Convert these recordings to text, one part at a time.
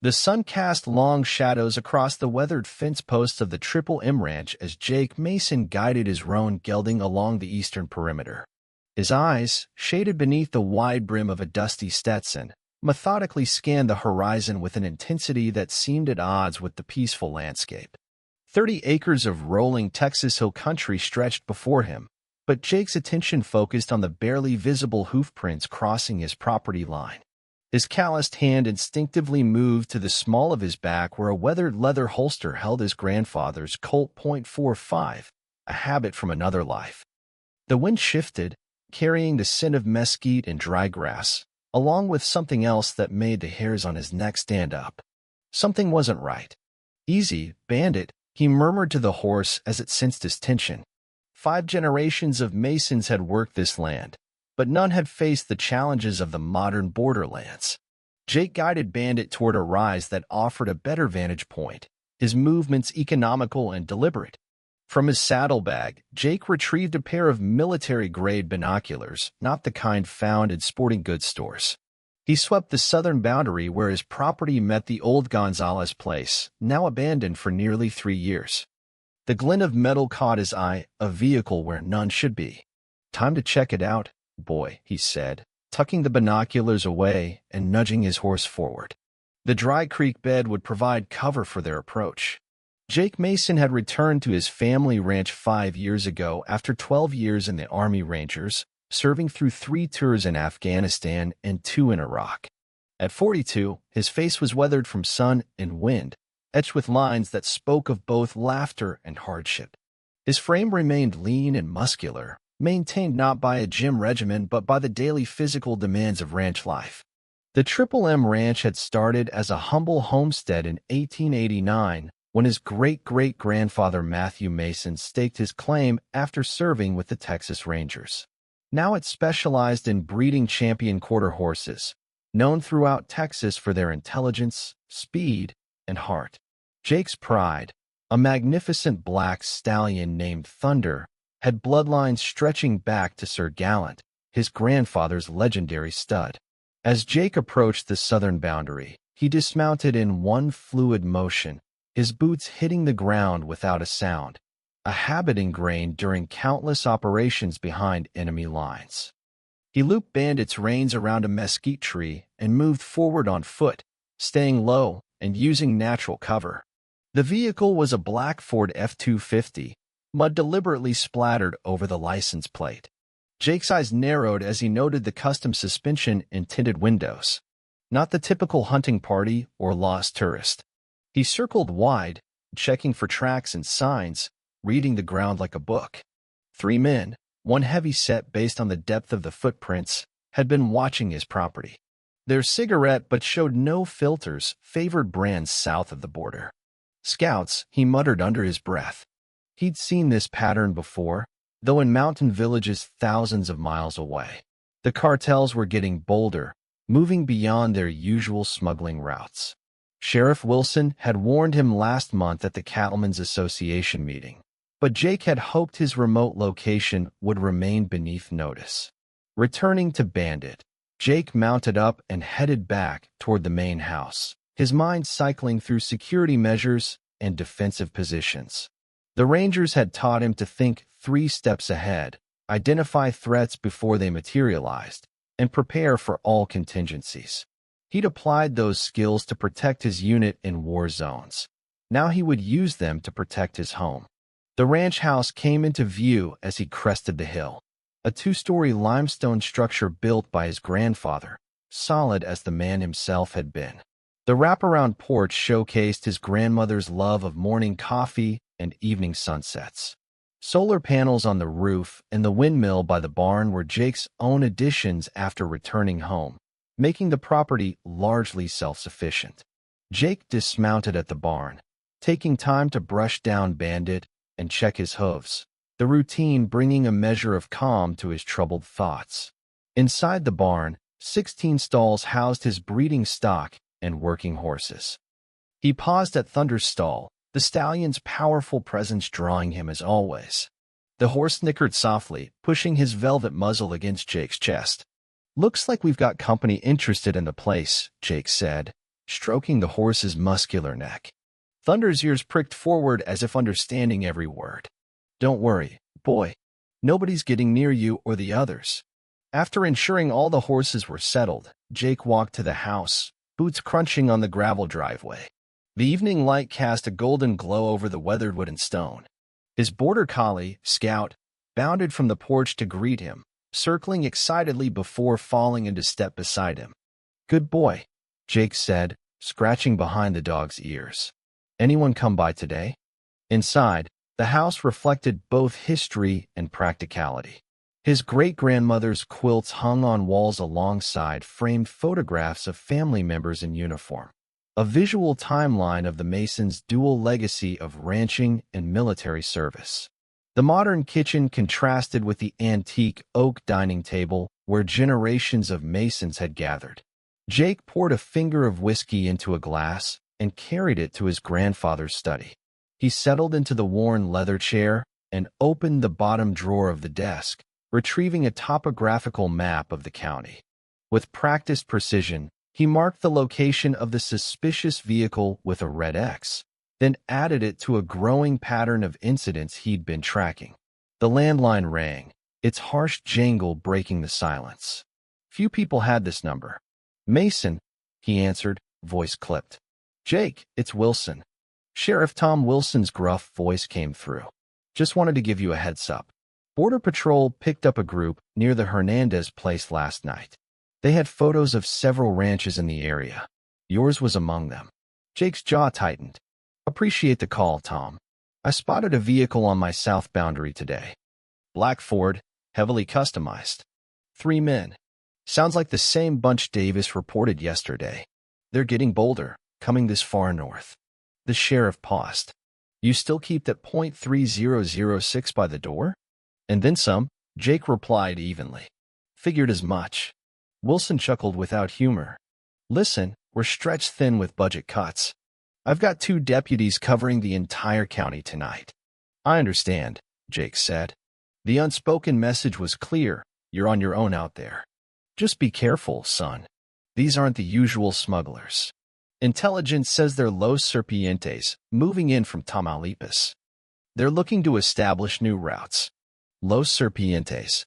The sun cast long shadows across the weathered fence posts of the Triple M Ranch as Jake Mason guided his roan gelding along the eastern perimeter. His eyes, shaded beneath the wide brim of a dusty Stetson, methodically scanned the horizon with an intensity that seemed at odds with the peaceful landscape. 30 acres of rolling Texas hill country stretched before him, but Jake's attention focused on the barely visible hoofprints crossing his property line. His calloused hand instinctively moved to the small of his back where a weathered leather holster held his grandfather's Colt .45, a habit from another life. The wind shifted, carrying the scent of mesquite and dry grass, along with something else that made the hairs on his neck stand up. Something wasn't right. "Easy, Bandit," he murmured to the horse as it sensed his tension. 5 generations of Masons had worked this land, but none had faced the challenges of the modern borderlands. Jake guided Bandit toward a rise that offered a better vantage point, his movements economical and deliberate. From his saddlebag, Jake retrieved a pair of military-grade binoculars, not the kind found in sporting goods stores. He swept the southern boundary where his property met the old Gonzalez place, now abandoned for nearly 3 years. The glint of metal caught his eye, a vehicle where none should be. "Time to check it out, boy," he said, tucking the binoculars away and nudging his horse forward. The dry creek bed would provide cover for their approach. Jake Mason had returned to his family ranch 5 years ago after 12 years in the Army Rangers, serving through 3 tours in Afghanistan and 2 in Iraq. At 42, his face was weathered from sun and wind, etched with lines that spoke of both laughter and hardship. His frame remained lean and muscular, maintained not by a gym regimen but by the daily physical demands of ranch life. The Triple M Ranch had started as a humble homestead in 1889, when his great-great-grandfather Matthew Mason staked his claim after serving with the Texas Rangers. Now it specialized in breeding champion quarter horses, known throughout Texas for their intelligence, speed, and heart. Jake's pride, a magnificent black stallion named Thunder, had bloodlines stretching back to Sir Gallant, his grandfather's legendary stud. As Jake approached the southern boundary, he dismounted in one fluid motion, his boots hitting the ground without a sound, a habit ingrained during countless operations behind enemy lines. He looped Bandit's reins around a mesquite tree and moved forward on foot, staying low and using natural cover. The vehicle was a black Ford F-250, mud deliberately splattered over the license plate. Jake's eyes narrowed as he noted the custom suspension and tinted windows. Not the typical hunting party or lost tourist. He circled wide, checking for tracks and signs, reading the ground like a book. 3 men, one heavy set based on the depth of the footprints, had been watching his property. Their cigarette but showed no filters, favored brands south of the border. "Scouts," he muttered under his breath. He'd seen this pattern before, though in mountain villages thousands of miles away. The cartels were getting bolder, moving beyond their usual smuggling routes. Sheriff Wilson had warned him last month at the Cattlemen's Association meeting, but Jake had hoped his remote location would remain beneath notice. Returning to Bandit, Jake mounted up and headed back toward the main house, his mind cycling through security measures and defensive positions. The Rangers had taught him to think 3 steps ahead, identify threats before they materialized, and prepare for all contingencies. He'd applied those skills to protect his unit in war zones. Now he would use them to protect his home. The ranch house came into view as he crested the hill, a 2-story limestone structure built by his grandfather, solid as the man himself had been. The wraparound porch showcased his grandmother's love of morning coffee and evening sunsets. Solar panels on the roof and the windmill by the barn were Jake's own additions after returning home, making the property largely self-sufficient. Jake dismounted at the barn, taking time to brush down Bandit and check his hooves, the routine bringing a measure of calm to his troubled thoughts. Inside the barn, 16 stalls housed his breeding stock and working horses. He paused at Thunder's stall, the stallion's powerful presence drawing him as always. The horse snickered softly, pushing his velvet muzzle against Jake's chest. "Looks like we've got company interested in the place," Jake said, stroking the horse's muscular neck. Thunder's ears pricked forward as if understanding every word. "Don't worry, boy. Nobody's getting near you or the others." After ensuring all the horses were settled, Jake walked to the house, boots crunching on the gravel driveway. The evening light cast a golden glow over the weathered wood and stone. His border collie, Scout, bounded from the porch to greet him, circling excitedly before falling into step beside him. "Good boy," Jake said, scratching behind the dog's ears. "Anyone come by today?" Inside, the house reflected both history and practicality. His great-grandmother's quilts hung on walls alongside framed photographs of family members in uniform, a visual timeline of the Masons' dual legacy of ranching and military service. The modern kitchen contrasted with the antique oak dining table where generations of Masons had gathered. Jake poured a finger of whiskey into a glass and carried it to his grandfather's study. He settled into the worn leather chair and opened the bottom drawer of the desk, retrieving a topographical map of the county. With practiced precision, he marked the location of the suspicious vehicle with a red X, then added it to a growing pattern of incidents he'd been tracking. The landline rang, its harsh jangle breaking the silence. Few people had this number. "Mason," he answered, voice clipped. "Jake, it's Wilson." Sheriff Tom Wilson's gruff voice came through. "Just wanted to give you a heads up. Border Patrol picked up a group near the Hernandez place last night. They had photos of several ranches in the area. Yours was among them." Jake's jaw tightened. "Appreciate the call, Tom. I spotted a vehicle on my south boundary today. Black Ford, heavily customized. 3 men. Sounds like the same bunch Davis reported yesterday. They're getting bolder, coming this far north." The sheriff paused. "You still keep that .3006 by the door?" "And then some," Jake replied evenly. "Figured as much." Wilson chuckled without humor. "Listen, we're stretched thin with budget cuts. I've got 2 deputies covering the entire county tonight." "I understand," Jake said. The unspoken message was clear. "You're on your own out there. Just be careful, son. These aren't the usual smugglers. Intelligence says they're Los Serpientes, moving in from Tamaulipas. They're looking to establish new routes." Los Serpientes.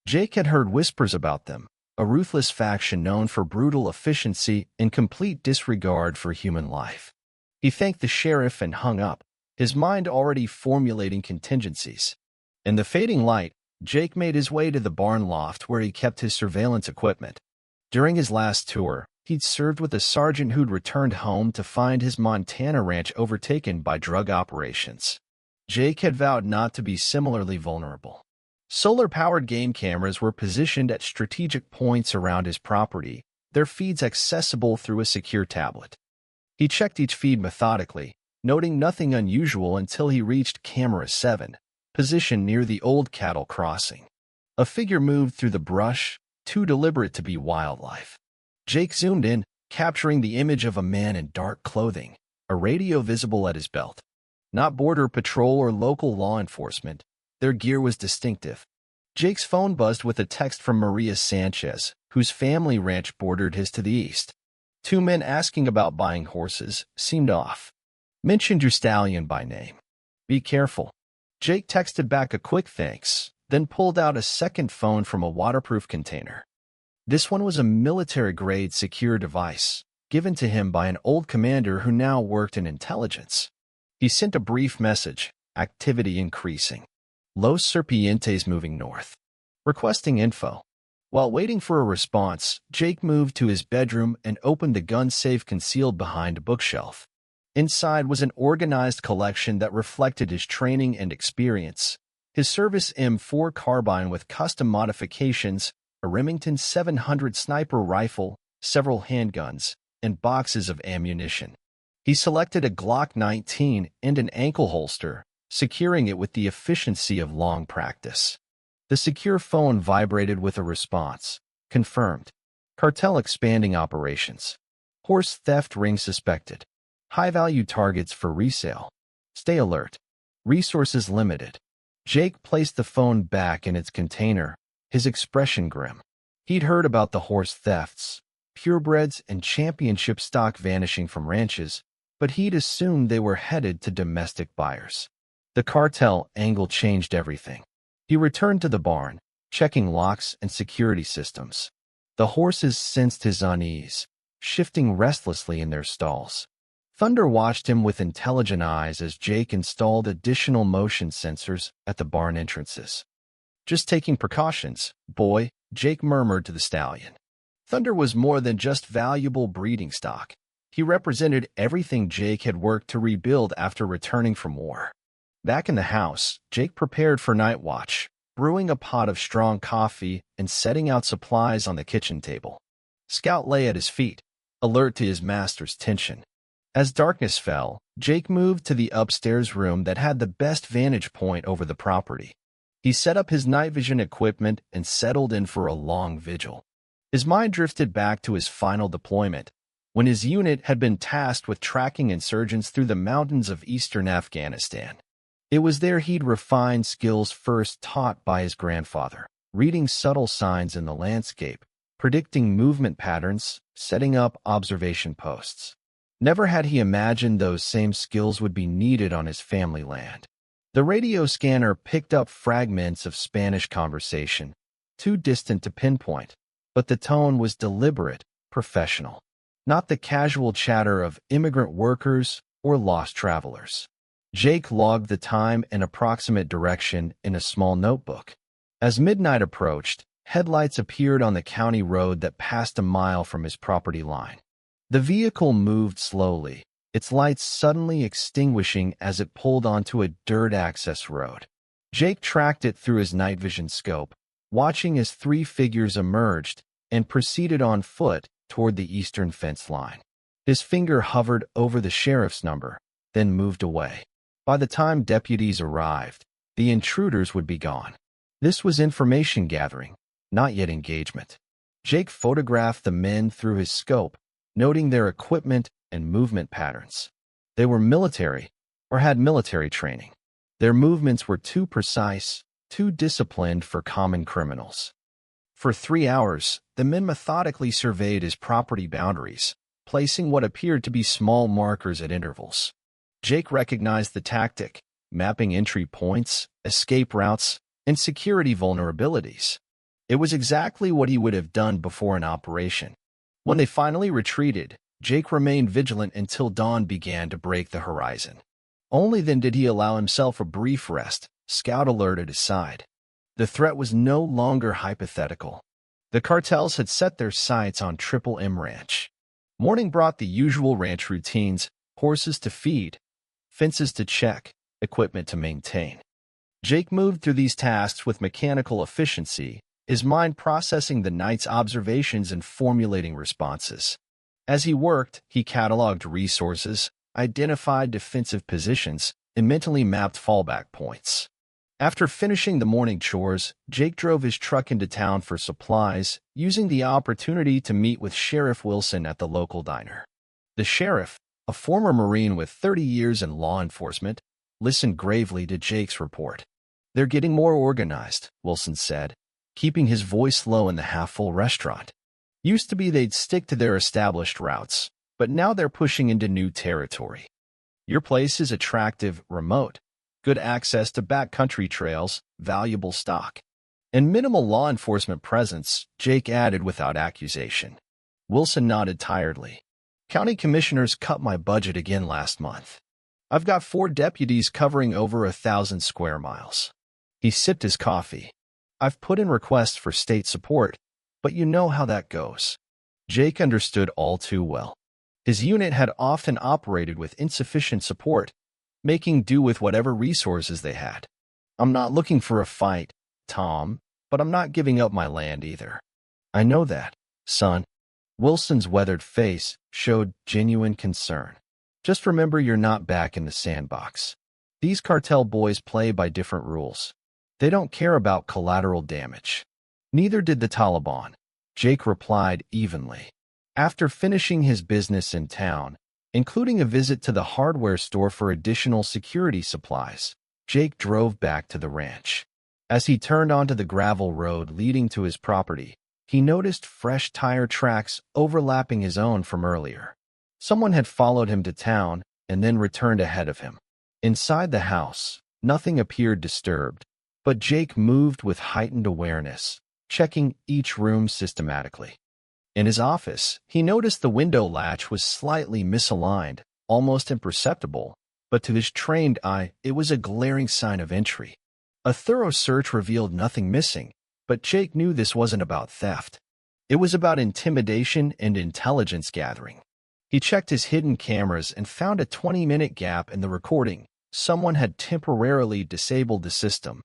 Jake had heard whispers about them, a ruthless faction known for brutal efficiency and complete disregard for human life. He thanked the sheriff and hung up, his mind already formulating contingencies. In the fading light, Jake made his way to the barn loft where he kept his surveillance equipment. During his last tour, he'd served with a sergeant who'd returned home to find his Montana ranch overtaken by drug operations. Jake had vowed not to be similarly vulnerable. Solar-powered game cameras were positioned at strategic points around his property, their feeds accessible through a secure tablet. He checked each feed methodically, noting nothing unusual until he reached Camera 7, positioned near the old cattle crossing. A figure moved through the brush, too deliberate to be wildlife. Jake zoomed in, capturing the image of a man in dark clothing, a radio visible at his belt. Not Border Patrol or local law enforcement. Their gear was distinctive. Jake's phone buzzed with a text from Maria Sanchez, whose family ranch bordered his to the east. 2 men asking about buying horses seemed off. "Mentioned your stallion by name. Be careful." Jake texted back a quick thanks, then pulled out a second phone from a waterproof container. This one was a military-grade secure device, given to him by an old commander who now worked in intelligence. He sent a brief message, activity increasing. Los Serpientes moving north. Requesting info. While waiting for a response, Jake moved to his bedroom and opened the gun safe concealed behind a bookshelf. Inside was an organized collection that reflected his training and experience. His service M4 carbine with custom modifications, a Remington 700 sniper rifle, several handguns, and boxes of ammunition. He selected a Glock 19 and an ankle holster, securing it with the efficiency of long practice. The secure phone vibrated with a response. Confirmed. Cartel expanding operations. Horse theft ring suspected. High-value targets for resale. Stay alert. Resources limited. Jake placed the phone back in its container, his expression grim. He'd heard about the horse thefts, purebreds and championship stock vanishing from ranches, but he'd assumed they were headed to domestic buyers. The cartel angle changed everything. He returned to the barn, checking locks and security systems. The horses sensed his unease, shifting restlessly in their stalls. Thunder watched him with intelligent eyes as Jake installed additional motion sensors at the barn entrances. "Just taking precautions, boy," Jake murmured to the stallion. Thunder was more than just valuable breeding stock. He represented everything Jake had worked to rebuild after returning from war. Back in the house, Jake prepared for night watch, brewing a pot of strong coffee and setting out supplies on the kitchen table. Scout lay at his feet, alert to his master's tension. As darkness fell, Jake moved to the upstairs room that had the best vantage point over the property. He set up his night vision equipment and settled in for a long vigil. His mind drifted back to his final deployment, when his unit had been tasked with tracking insurgents through the mountains of eastern Afghanistan. It was there he'd refined skills first taught by his grandfather, reading subtle signs in the landscape, predicting movement patterns, setting up observation posts. Never had he imagined those same skills would be needed on his family land. The radio scanner picked up fragments of Spanish conversation, too distant to pinpoint, but the tone was deliberate, professional, not the casual chatter of immigrant workers or lost travelers. Jake logged the time and approximate direction in a small notebook. As midnight approached, headlights appeared on the county road that passed a mile from his property line. The vehicle moved slowly, its lights suddenly extinguishing as it pulled onto a dirt access road. Jake tracked it through his night vision scope, watching as three figures emerged and proceeded on foot toward the eastern fence line. His finger hovered over the sheriff's number, then moved away. By the time deputies arrived, the intruders would be gone. This was information gathering, not yet engagement. Jake photographed the men through his scope, noting their equipment and movement patterns. They were military, or had military training. Their movements were too precise, too disciplined for common criminals. For 3 hours, the men methodically surveyed his property boundaries, placing what appeared to be small markers at intervals. Jake recognized the tactic, mapping entry points, escape routes, and security vulnerabilities. It was exactly what he would have done before an operation. When they finally retreated, Jake remained vigilant until dawn began to break the horizon. Only then did he allow himself a brief rest, Scout alert at his side. The threat was no longer hypothetical. The cartels had set their sights on Triple M Ranch. Morning brought the usual ranch routines: horses to feed, fences to check, equipment to maintain. Jake moved through these tasks with mechanical efficiency, his mind processing the night's observations and formulating responses. As he worked, he cataloged resources, identified defensive positions, and mentally mapped fallback points. After finishing the morning chores, Jake drove his truck into town for supplies, using the opportunity to meet with Sheriff Wilson at the local diner. The sheriff, a former Marine with 30 years in law enforcement, listened gravely to Jake's report. "They're getting more organized," Wilson said, keeping his voice low in the half-full restaurant. "Used to be they'd stick to their established routes, but now they're pushing into new territory. Your place is attractive, remote, good access to backcountry trails, valuable stock, and minimal law enforcement presence," Jake added without accusation. Wilson nodded tiredly. "County commissioners cut my budget again last month. I've got 4 deputies covering over 1,000 square miles." He sipped his coffee. "I've put in requests for state support, but you know how that goes." Jake understood all too well. His unit had often operated with insufficient support, making do with whatever resources they had. "I'm not looking for a fight, Tom, but I'm not giving up my land either." "I know that, son." Wilson's weathered face showed genuine concern. "Just remember you're not back in the sandbox. These cartel boys play by different rules. They don't care about collateral damage." "Neither did the Taliban," Jake replied evenly. After finishing his business in town, including a visit to the hardware store for additional security supplies, Jake drove back to the ranch. As he turned onto the gravel road leading to his property, He noticed fresh tire tracks overlapping his own from earlier. Someone had followed him to town and then returned ahead of him. Inside the house, nothing appeared disturbed, but Jake moved with heightened awareness, checking each room systematically. In his office, he noticed the window latch was slightly misaligned, almost imperceptible, but to his trained eye, it was a glaring sign of entry. A thorough search revealed nothing missing, but Jake knew this wasn't about theft. It was about intimidation and intelligence gathering. He checked his hidden cameras and found a 20-minute gap in the recording. Someone had temporarily disabled the system.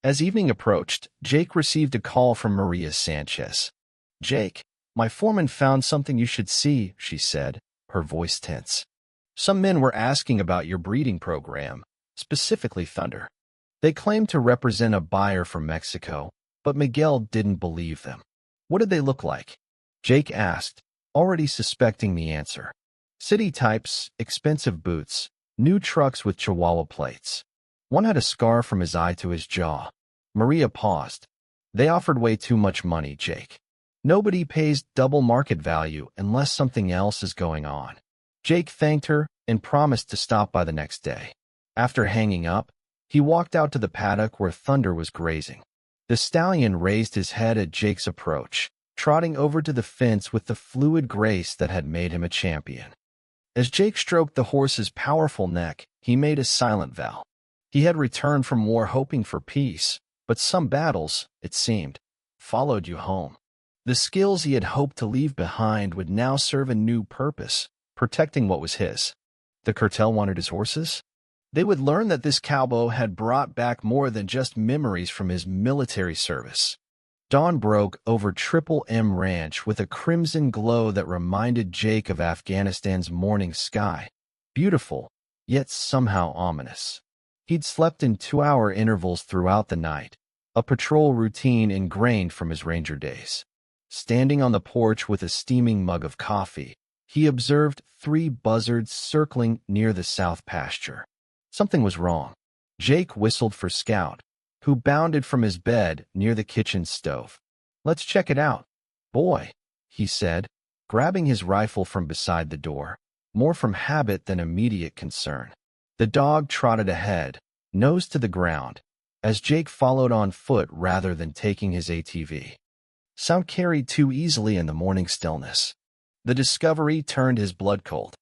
As evening approached, Jake received a call from Maria Sanchez. "Jake, my foreman found something you should see," she said, her voice tense. "Some men were asking about your breeding program, specifically Thunder. They claimed to represent a buyer from Mexico, but Miguel didn't believe them." "What did they look like?" Jake asked, already suspecting the answer. "City types, expensive boots, new trucks with Chihuahua plates." One had a scar from his eye to his jaw. Maria paused. "They offered way too much money, Jake. Nobody pays double market value unless something else is going on." Jake thanked her and promised to stop by the next day. After hanging up, he walked out to the paddock where Thunder was grazing. The stallion raised his head at Jake's approach, trotting over to the fence with the fluid grace that had made him a champion. As Jake stroked the horse's powerful neck, he made a silent vow. He had returned from war hoping for peace, but some battles, it seemed, followed you home. The skills he had hoped to leave behind would now serve a new purpose, protecting what was his. The cartel wanted his horses? They would learn that this cowboy had brought back more than just memories from his military service. Dawn broke over Triple M Ranch with a crimson glow that reminded Jake of Afghanistan's morning sky. Beautiful, yet somehow ominous. He'd slept in 2-hour intervals throughout the night, a patrol routine ingrained from his ranger days. Standing on the porch with a steaming mug of coffee, he observed 3 buzzards circling near the south pasture. Something was wrong. Jake whistled for Scout, who bounded from his bed near the kitchen stove. "Let's check it out, boy," he said, grabbing his rifle from beside the door, more from habit than immediate concern. The dog trotted ahead, nose to the ground, as Jake followed on foot rather than taking his ATV. Sound carried too easily in the morning stillness. The discovery turned his blood cold.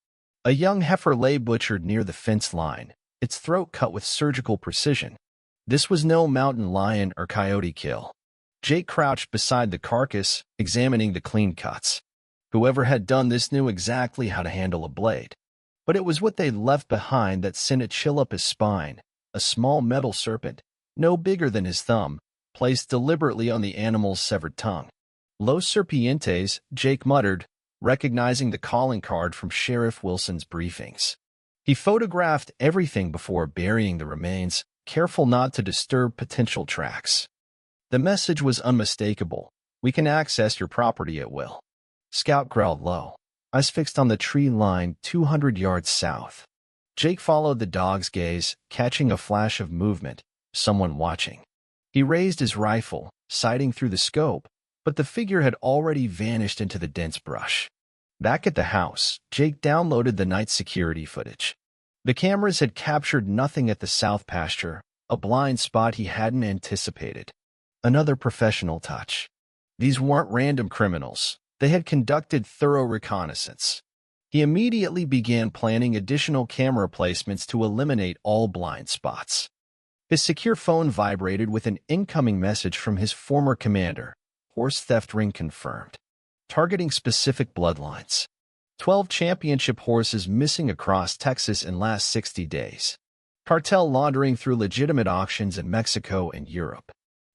A young heifer lay butchered near the fence line, its throat cut with surgical precision. This was no mountain lion or coyote kill. Jake crouched beside the carcass, examining the clean cuts. Whoever had done this knew exactly how to handle a blade. But it was what they'd left behind that sent a chill up his spine, a small metal serpent, no bigger than his thumb, placed deliberately on the animal's severed tongue. "Los serpientes," Jake muttered, recognizing the calling card from Sheriff Wilson's briefings. He photographed everything before burying the remains, careful not to disturb potential tracks. The message was unmistakable. "We can access your property at will." Scout growled low, eyes fixed on the tree line 200 yards south. Jake followed the dog's gaze, catching a flash of movement, someone watching. He raised his rifle, sighting through the scope, but the figure had already vanished into the dense brush. Back at the house, Jake downloaded the night security footage. The cameras had captured nothing at the south pasture, a blind spot he hadn't anticipated. Another professional touch. These weren't random criminals. They had conducted thorough reconnaissance. He immediately began planning additional camera placements to eliminate all blind spots. His secure phone vibrated with an incoming message from his former commander. "Horse theft ring confirmed. Targeting specific bloodlines. 12 championship horses missing across Texas in last 60 days. Cartel laundering through legitimate auctions in Mexico and Europe."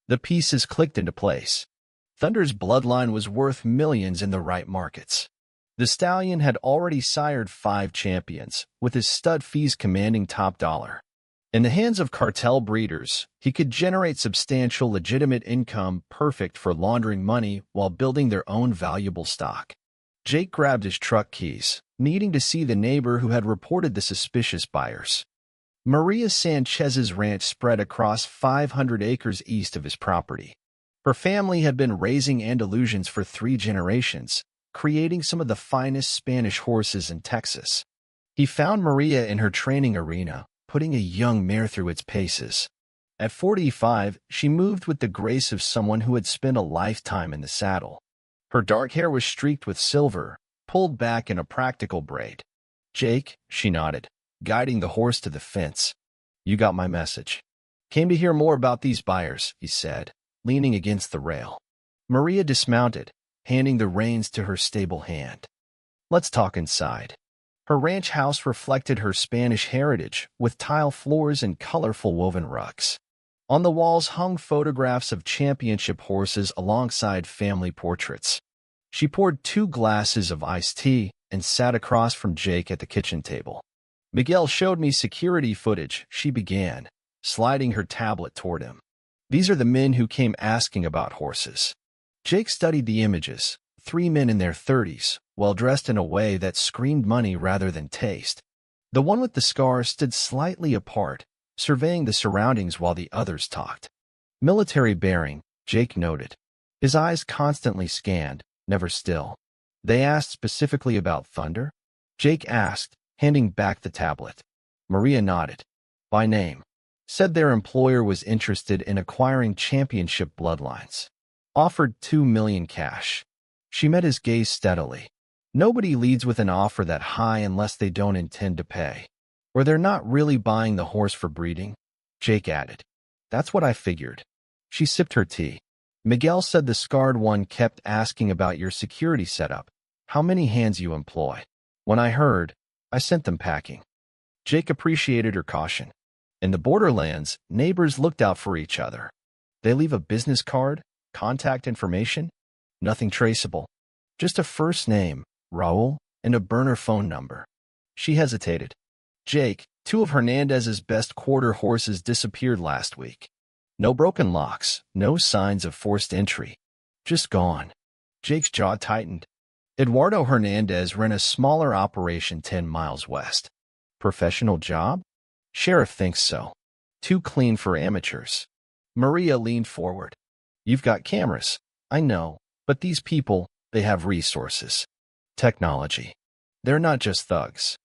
The pieces clicked into place. Thunder's bloodline was worth millions in the right markets. The stallion had already sired 5 champions, with his stud fees commanding top dollar. In the hands of cartel breeders, he could generate substantial legitimate income perfect for laundering money while building their own valuable stock. Jake grabbed his truck keys, needing to see the neighbor who had reported the suspicious buyers. Maria Sanchez's ranch spread across 500 acres east of his property. Her family had been raising Andalusians for 3 generations, creating some of the finest Spanish horses in Texas. He found Maria in her training arena, putting a young mare through its paces. At 45, she moved with the grace of someone who had spent a lifetime in the saddle. Her dark hair was streaked with silver, pulled back in a practical braid. "Jake," she nodded, guiding the horse to the fence. "You got my message." "Came to hear more about these buyers," he said, leaning against the rail. Maria dismounted, handing the reins to her stable hand. "Let's talk inside." Her ranch house reflected her Spanish heritage, with tile floors and colorful woven rugs. On the walls hung photographs of championship horses alongside family portraits. She poured 2 glasses of iced tea and sat across from Jake at the kitchen table. "Miguel showed me security footage," she began, sliding her tablet toward him. "These are the men who came asking about horses." Jake studied the images, 3 men in their 30s, well-dressed in a way that screamed money rather than taste. The one with the scar stood slightly apart, surveying the surroundings while the others talked. "Military bearing," Jake noted. His eyes constantly scanned, never still. "They asked specifically about Thunder?" Jake asked, handing back the tablet. Maria nodded. "By name." Said their employer was interested in acquiring championship bloodlines. Offered $2 million cash. She met his gaze steadily. Nobody leads with an offer that high unless they don't intend to pay. Or they're not really buying the horse for breeding, Jake added. "That's what I figured." She sipped her tea. "Miguel said the scarred one kept asking about your security setup, how many hands you employ. When I heard, I sent them packing." Jake appreciated her caution. In the borderlands, neighbors looked out for each other. "They leave a business card, contact information?" "Nothing traceable. Just a first name, Raul, and a burner phone number." She hesitated. "Jake, 2 of Hernandez's best quarter horses disappeared last week. No broken locks, no signs of forced entry. Just gone." Jake's jaw tightened. Eduardo Hernandez ran a smaller operation 10 miles west. "Professional job?" "Sheriff thinks so. Too clean for amateurs." Maria leaned forward. "You've got cameras, I know, but these people, they have resources. Technology. They're not just thugs."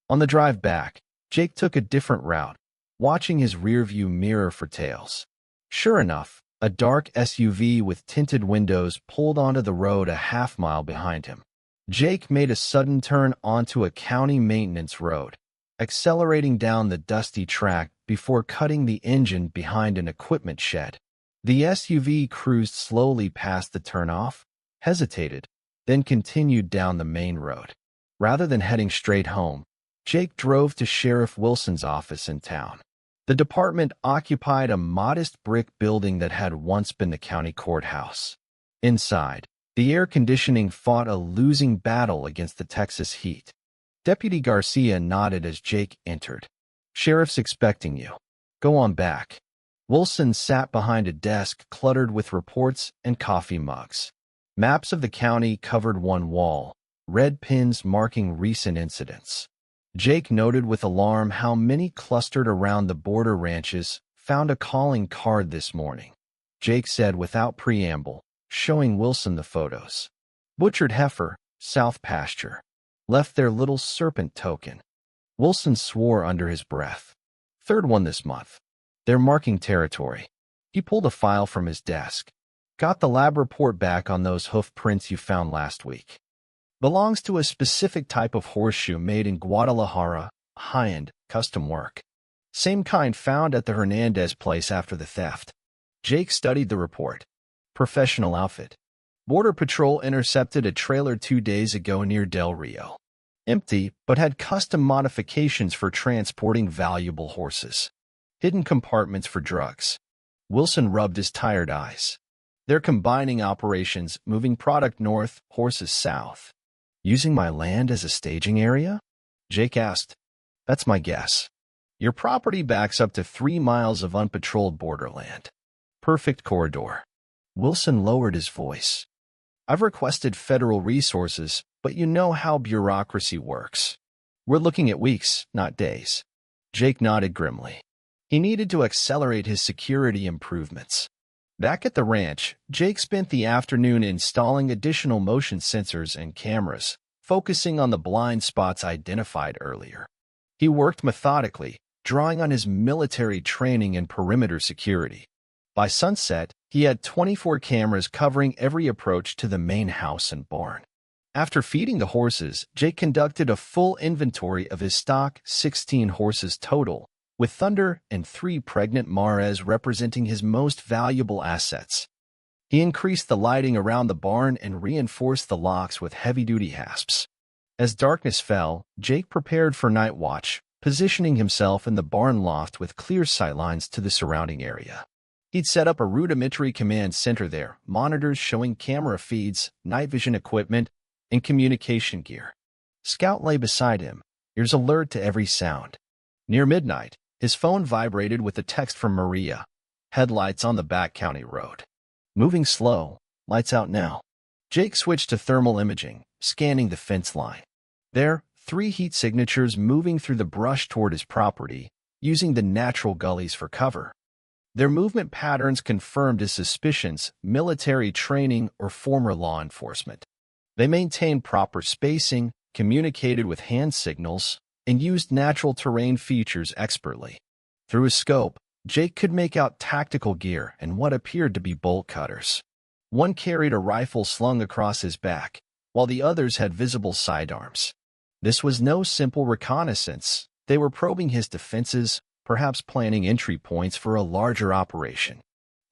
On the drive back, Jake took a different route, watching his rearview mirror for tails. Sure enough, a dark SUV with tinted windows pulled onto the road a half-mile behind him. Jake made a sudden turn onto a county maintenance road, accelerating down the dusty track before cutting the engine behind an equipment shed. The SUV cruised slowly past the turnoff, hesitated, then continued down the main road. Rather than heading straight home, Jake drove to Sheriff Wilson's office in town. The department occupied a modest brick building that had once been the county courthouse. Inside, the air conditioning fought a losing battle against the Texas heat. Deputy Garcia nodded as Jake entered. "Sheriff's expecting you. Go on back." Wilson sat behind a desk cluttered with reports and coffee mugs. Maps of the county covered one wall, red pins marking recent incidents. Jake noted with alarm how many clustered around the border ranches found a calling card this morning. Jake said without preamble, showing Wilson the photos. "Butchered heifer, South pasture. Left their little serpent token." Wilson swore under his breath. "3rd one this month. They're marking territory." He pulled a file from his desk. "Got the lab report back on those hoof prints you found last week. Belongs to a specific type of horseshoe made in Guadalajara, high-end, custom work. Same kind found at the Hernandez place after the theft." Jake studied the report. "Professional outfit. Border Patrol intercepted a trailer 2 days ago near Del Rio. Empty, but had custom modifications for transporting valuable horses. Hidden compartments for drugs." Wilson rubbed his tired eyes. "They're combining operations, moving product north, horses south." "Using my land as a staging area?" Jake asked. "That's my guess. Your property backs up to 3 miles of unpatrolled borderland. Perfect corridor." Wilson lowered his voice. "I've requested federal resources, but you know how bureaucracy works. We're looking at weeks, not days." Jake nodded grimly. He needed to accelerate his security improvements. Back at the ranch, Jake spent the afternoon installing additional motion sensors and cameras, focusing on the blind spots identified earlier. He worked methodically, drawing on his military training and perimeter security. By sunset, he had 24 cameras covering every approach to the main house and barn. After feeding the horses, Jake conducted a full inventory of his stock, 16 horses total, with Thunder and 3 pregnant mares representing his most valuable assets. He increased the lighting around the barn and reinforced the locks with heavy-duty hasps. As darkness fell, Jake prepared for night watch, positioning himself in the barn loft with clear sightlines to the surrounding area. He'd set up a rudimentary command center there, monitors showing camera feeds, night vision equipment, and communication gear. Scout lay beside him, ears alert to every sound. Near midnight, his phone vibrated with a text from Maria. Headlights on the back county road. Moving slow, lights out now. Jake switched to thermal imaging, scanning the fence line. There, 3 heat signatures moving through the brush toward his property, using the natural gullies for cover. Their movement patterns confirmed his suspicions, military training, or former law enforcement. They maintained proper spacing, communicated with hand signals, and used natural terrain features expertly. Through his scope, Jake could make out tactical gear and what appeared to be bolt cutters. One carried a rifle slung across his back, while the others had visible sidearms. This was no simple reconnaissance. They were probing his defenses, perhaps planning entry points for a larger operation.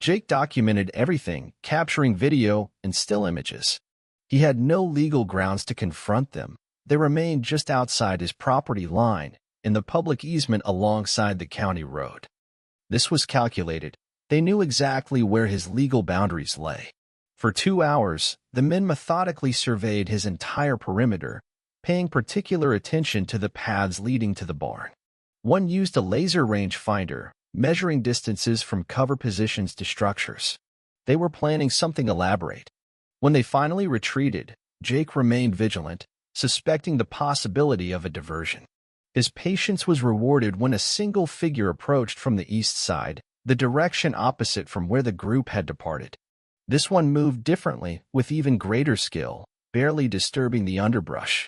Jake documented everything, capturing video and still images. He had no legal grounds to confront them. They remained just outside his property line, in the public easement alongside the county road. This was calculated. They knew exactly where his legal boundaries lay. For 2 hours, the men methodically surveyed his entire perimeter, paying particular attention to the paths leading to the barn. One used a laser range finder, measuring distances from cover positions to structures. They were planning something elaborate. When they finally retreated, Jake remained vigilant, suspecting the possibility of a diversion. His patience was rewarded when a single figure approached from the east side, the direction opposite from where the group had departed. This one moved differently, with even greater skill, barely disturbing the underbrush.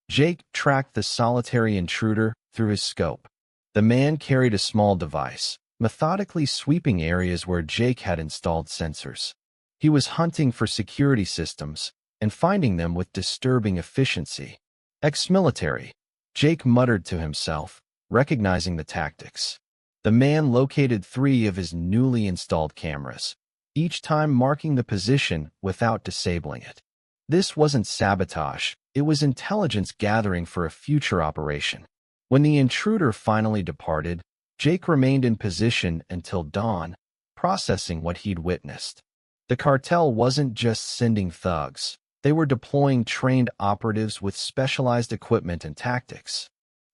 Jake tracked the solitary intruder through his scope. The man carried a small device, methodically sweeping areas where Jake had installed sensors. He was hunting for security systems and finding them with disturbing efficiency. Ex-military, Jake muttered to himself, recognizing the tactics. The man located 3 of his newly installed cameras, each time marking the position without disabling it. This wasn't sabotage, it was intelligence gathering for a future operation. When the intruder finally departed, Jake remained in position until dawn, processing what he'd witnessed. The cartel wasn't just sending thugs. They were deploying trained operatives with specialized equipment and tactics.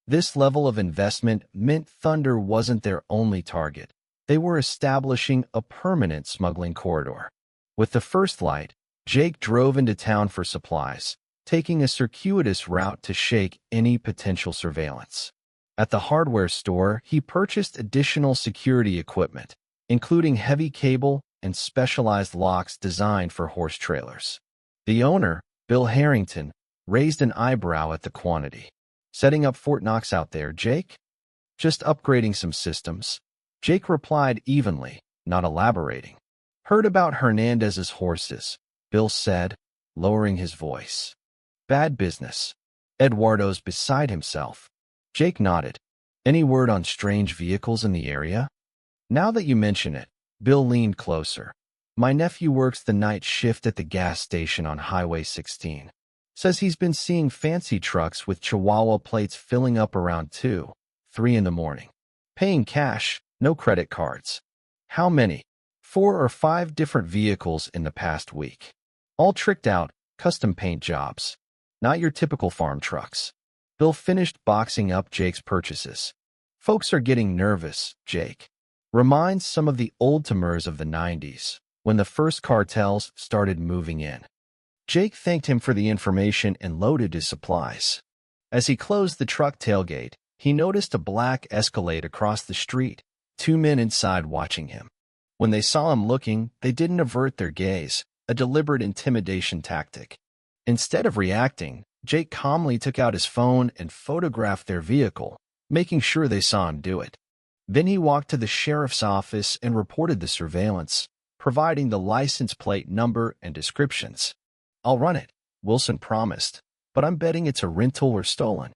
This level of investment meant Thunder wasn't their only target. They were establishing a permanent smuggling corridor. With the first light, Jake drove into town for supplies, taking a circuitous route to shake any potential surveillance. At the hardware store, he purchased additional security equipment, including heavy cable and specialized locks designed for horse trailers. The owner, Bill Harrington, raised an eyebrow at the quantity. Setting up Fort Knox out there, Jake? Just upgrading some systems. Jake replied evenly, not elaborating. Heard about Hernandez's horses, Bill said, lowering his voice. Bad business. Eduardo's beside himself. Jake nodded. Any word on strange vehicles in the area? Now that you mention it, Bill leaned closer. My nephew works the night shift at the gas station on Highway 16. Says he's been seeing fancy trucks with Chihuahua plates filling up around 2, 3 in the morning. Paying cash, no credit cards. How many? 4 or 5 different vehicles in the past week. All tricked out, custom paint jobs. Not your typical farm trucks. Bill finished boxing up Jake's purchases. Folks are getting nervous, Jake. Reminds some of the old timers of the 90s, when the first cartels started moving in. Jake thanked him for the information and loaded his supplies. As he closed the truck tailgate, he noticed a black Escalade across the street, 2 men inside watching him. When they saw him looking, they didn't avert their gaze, a deliberate intimidation tactic. Instead of reacting, Jake calmly took out his phone and photographed their vehicle, making sure they saw him do it. Then he walked to the sheriff's office and reported the surveillance, providing the license plate number and descriptions. "I'll run it," Wilson promised, "but I'm betting it's a rental or stolen.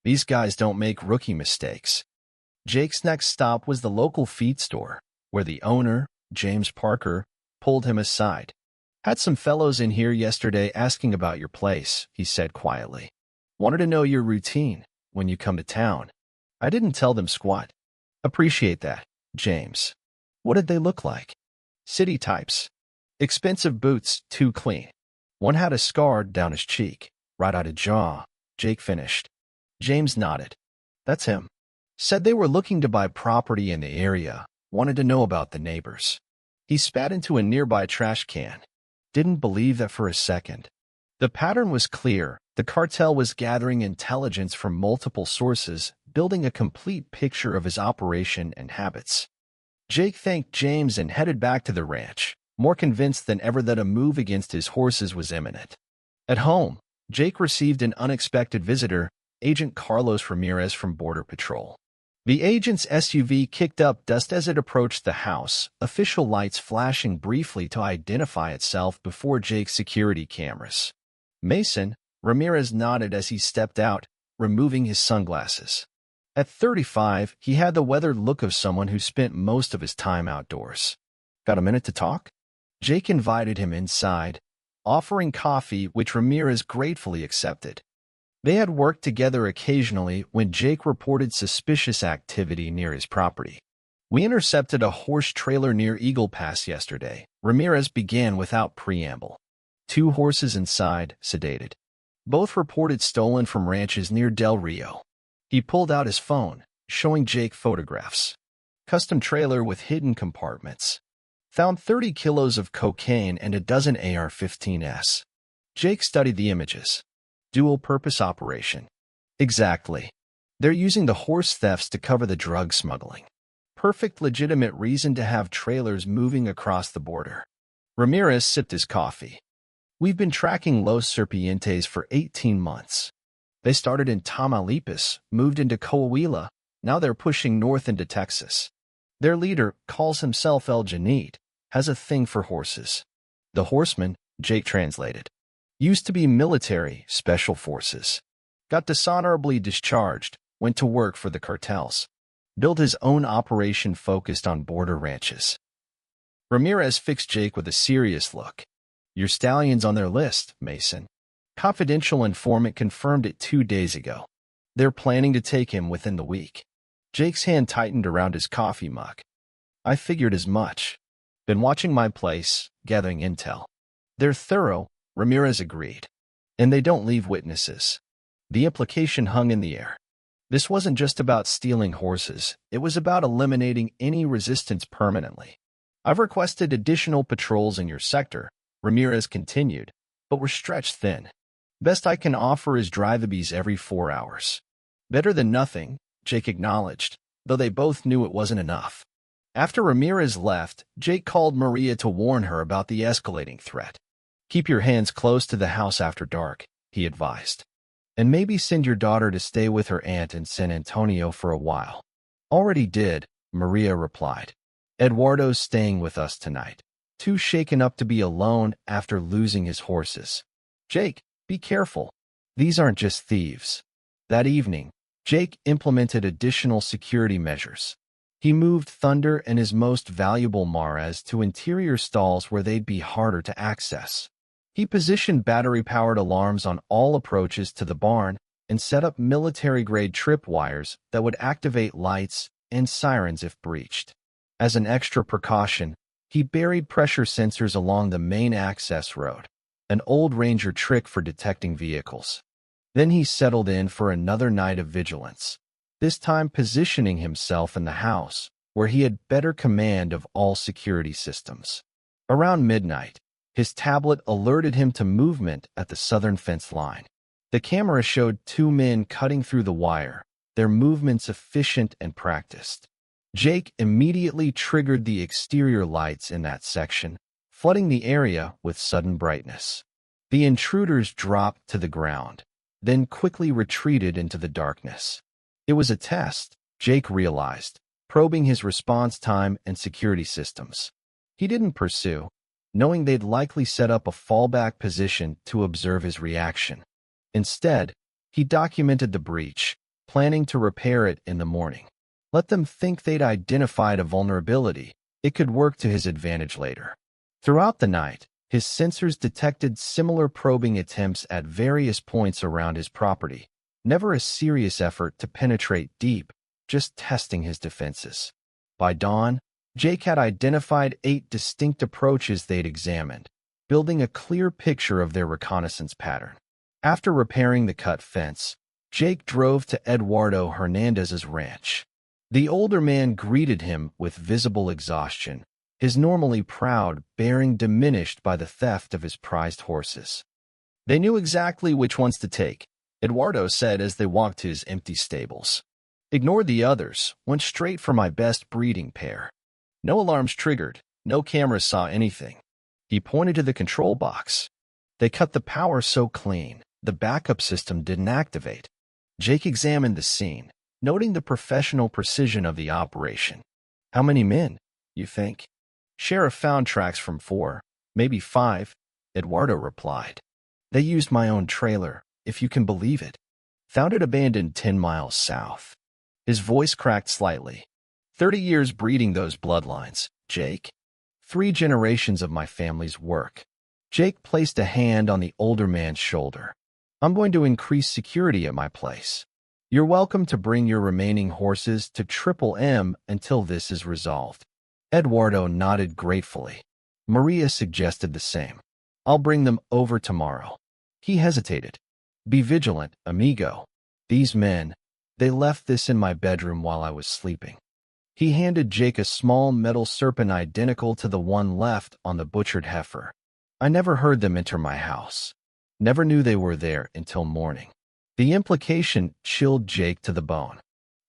These guys don't make rookie mistakes." Jake's next stop was the local feed store, where the owner, James Parker, pulled him aside. "Had some fellows in here yesterday asking about your place," he said quietly. "Wanted to know your routine when you come to town. I didn't tell them squat." "Appreciate that, James." "What did they look like?" "City types. Expensive boots, too clean." One had a scar down his cheek, right out of jaw. Jake finished. James nodded. "That's him." Said they were looking to buy property in the area, wanted to know about the neighbors. He spat into a nearby trash can. Didn't believe that for a second. The pattern was clear. The cartel was gathering intelligence from multiple sources, building a complete picture of his operation and habits. Jake thanked James and headed back to the ranch, more convinced than ever that a move against his horses was imminent. At home, Jake received an unexpected visitor, Agent Carlos Ramirez from Border Patrol. The agent's SUV kicked up dust as it approached the house, official lights flashing briefly to identify itself before Jake's security cameras. "Mason," Ramirez nodded as he stepped out, removing his sunglasses. At 35, he had the weathered look of someone who spent most of his time outdoors. "Got a minute to talk?" Jake invited him inside, offering coffee, which Ramirez gratefully accepted. They had worked together occasionally when Jake reported suspicious activity near his property. "We intercepted a horse trailer near Eagle Pass yesterday," Ramirez began without preamble. "Two horses inside, sedated. Both reported stolen from ranches near Del Rio." He pulled out his phone, showing Jake photographs. "Custom trailer with hidden compartments. Found 30 kilos of cocaine and a dozen AR-15s. Jake studied the images. "Dual-purpose operation." "Exactly. They're using the horse thefts to cover the drug smuggling. Perfect legitimate reason to have trailers moving across the border." Ramirez sipped his coffee. "We've been tracking Los Serpientes for 18 months. They started in Tamaulipas, moved into Coahuila, now they're pushing north into Texas. Their leader, calls himself El Janit, has a thing for horses. The horseman," Jake translated, "used to be military, special forces. Got dishonorably discharged, went to work for the cartels. Built his own operation focused on border ranches." Ramirez fixed Jake with a serious look. "Your stallion's on their list, Mason. Confidential informant confirmed it 2 days ago. They're planning to take him within the week." Jake's hand tightened around his coffee mug. "I figured as much. Been watching my place, gathering intel. They're thorough," Ramirez agreed. "And they don't leave witnesses." The implication hung in the air. This wasn't just about stealing horses, it was about eliminating any resistance permanently. "I've requested additional patrols in your sector," Ramirez continued, "but we're stretched thin. Best I can offer is drive-abys every 4 hours. Better than nothing," Jake acknowledged, though they both knew it wasn't enough. After Ramirez left, Jake called Maria to warn her about the escalating threat. "Keep your hands close to the house after dark," he advised. "And maybe send your daughter to stay with her aunt in San Antonio for a while." "Already did," Maria replied. "Eduardo's staying with us tonight. Too shaken up to be alone after losing his horses. Jake, be careful. These aren't just thieves." That evening, Jake implemented additional security measures. He moved Thunder and his most valuable Maras to interior stalls where they'd be harder to access. He positioned battery-powered alarms on all approaches to the barn and set up military-grade tripwires that would activate lights and sirens if breached. As an extra precaution, he buried pressure sensors along the main access road, an old Ranger trick for detecting vehicles. Then he settled in for another night of vigilance, this time positioning himself in the house, where he had better command of all security systems. Around midnight, his tablet alerted him to movement at the southern fence line. The camera showed 2 men cutting through the wire, their movements efficient and practiced. Jake immediately triggered the exterior lights in that section, flooding the area with sudden brightness. The intruders dropped to the ground, then quickly retreated into the darkness. It was a test, Jake realized, probing his response time and security systems. He didn't pursue, knowing they'd likely set up a fallback position to observe his reaction. Instead, he documented the breach, planning to repair it in the morning. Let them think they'd identified a vulnerability. It could work to his advantage later. Throughout the night, his sensors detected similar probing attempts at various points around his property. Never a serious effort to penetrate deep, just testing his defenses. By dawn, Jake had identified 8 distinct approaches they'd examined, building a clear picture of their reconnaissance pattern. After repairing the cut fence, Jake drove to Eduardo Hernandez's ranch. The older man greeted him with visible exhaustion, his normally proud bearing diminished by the theft of his prized horses. They knew exactly which ones to take, Eduardo said as they walked to his empty stables. Ignored the others, went straight for my best breeding pair. No alarms triggered, no cameras saw anything. He pointed to the control box. They cut the power so clean, the backup system didn't activate. Jake examined the scene, noting the professional precision of the operation. How many men, you think? Sheriff found tracks from 4, maybe 5, Eduardo replied. They used my own trailer, if you can believe it. Found it abandoned 10 miles south. His voice cracked slightly. 30 years breeding those bloodlines, Jake. 3 generations of my family's work. Jake placed a hand on the older man's shoulder. I'm going to increase security at my place. You're welcome to bring your remaining horses to Triple M until this is resolved. Eduardo nodded gratefully. Maria suggested the same. I'll bring them over tomorrow. He hesitated. Be vigilant, amigo. These men, they left this in my bedroom while I was sleeping. He handed Jake a small metal serpent identical to the one left on the butchered heifer. I never heard them enter my house. Never knew they were there until morning. The implication chilled Jake to the bone.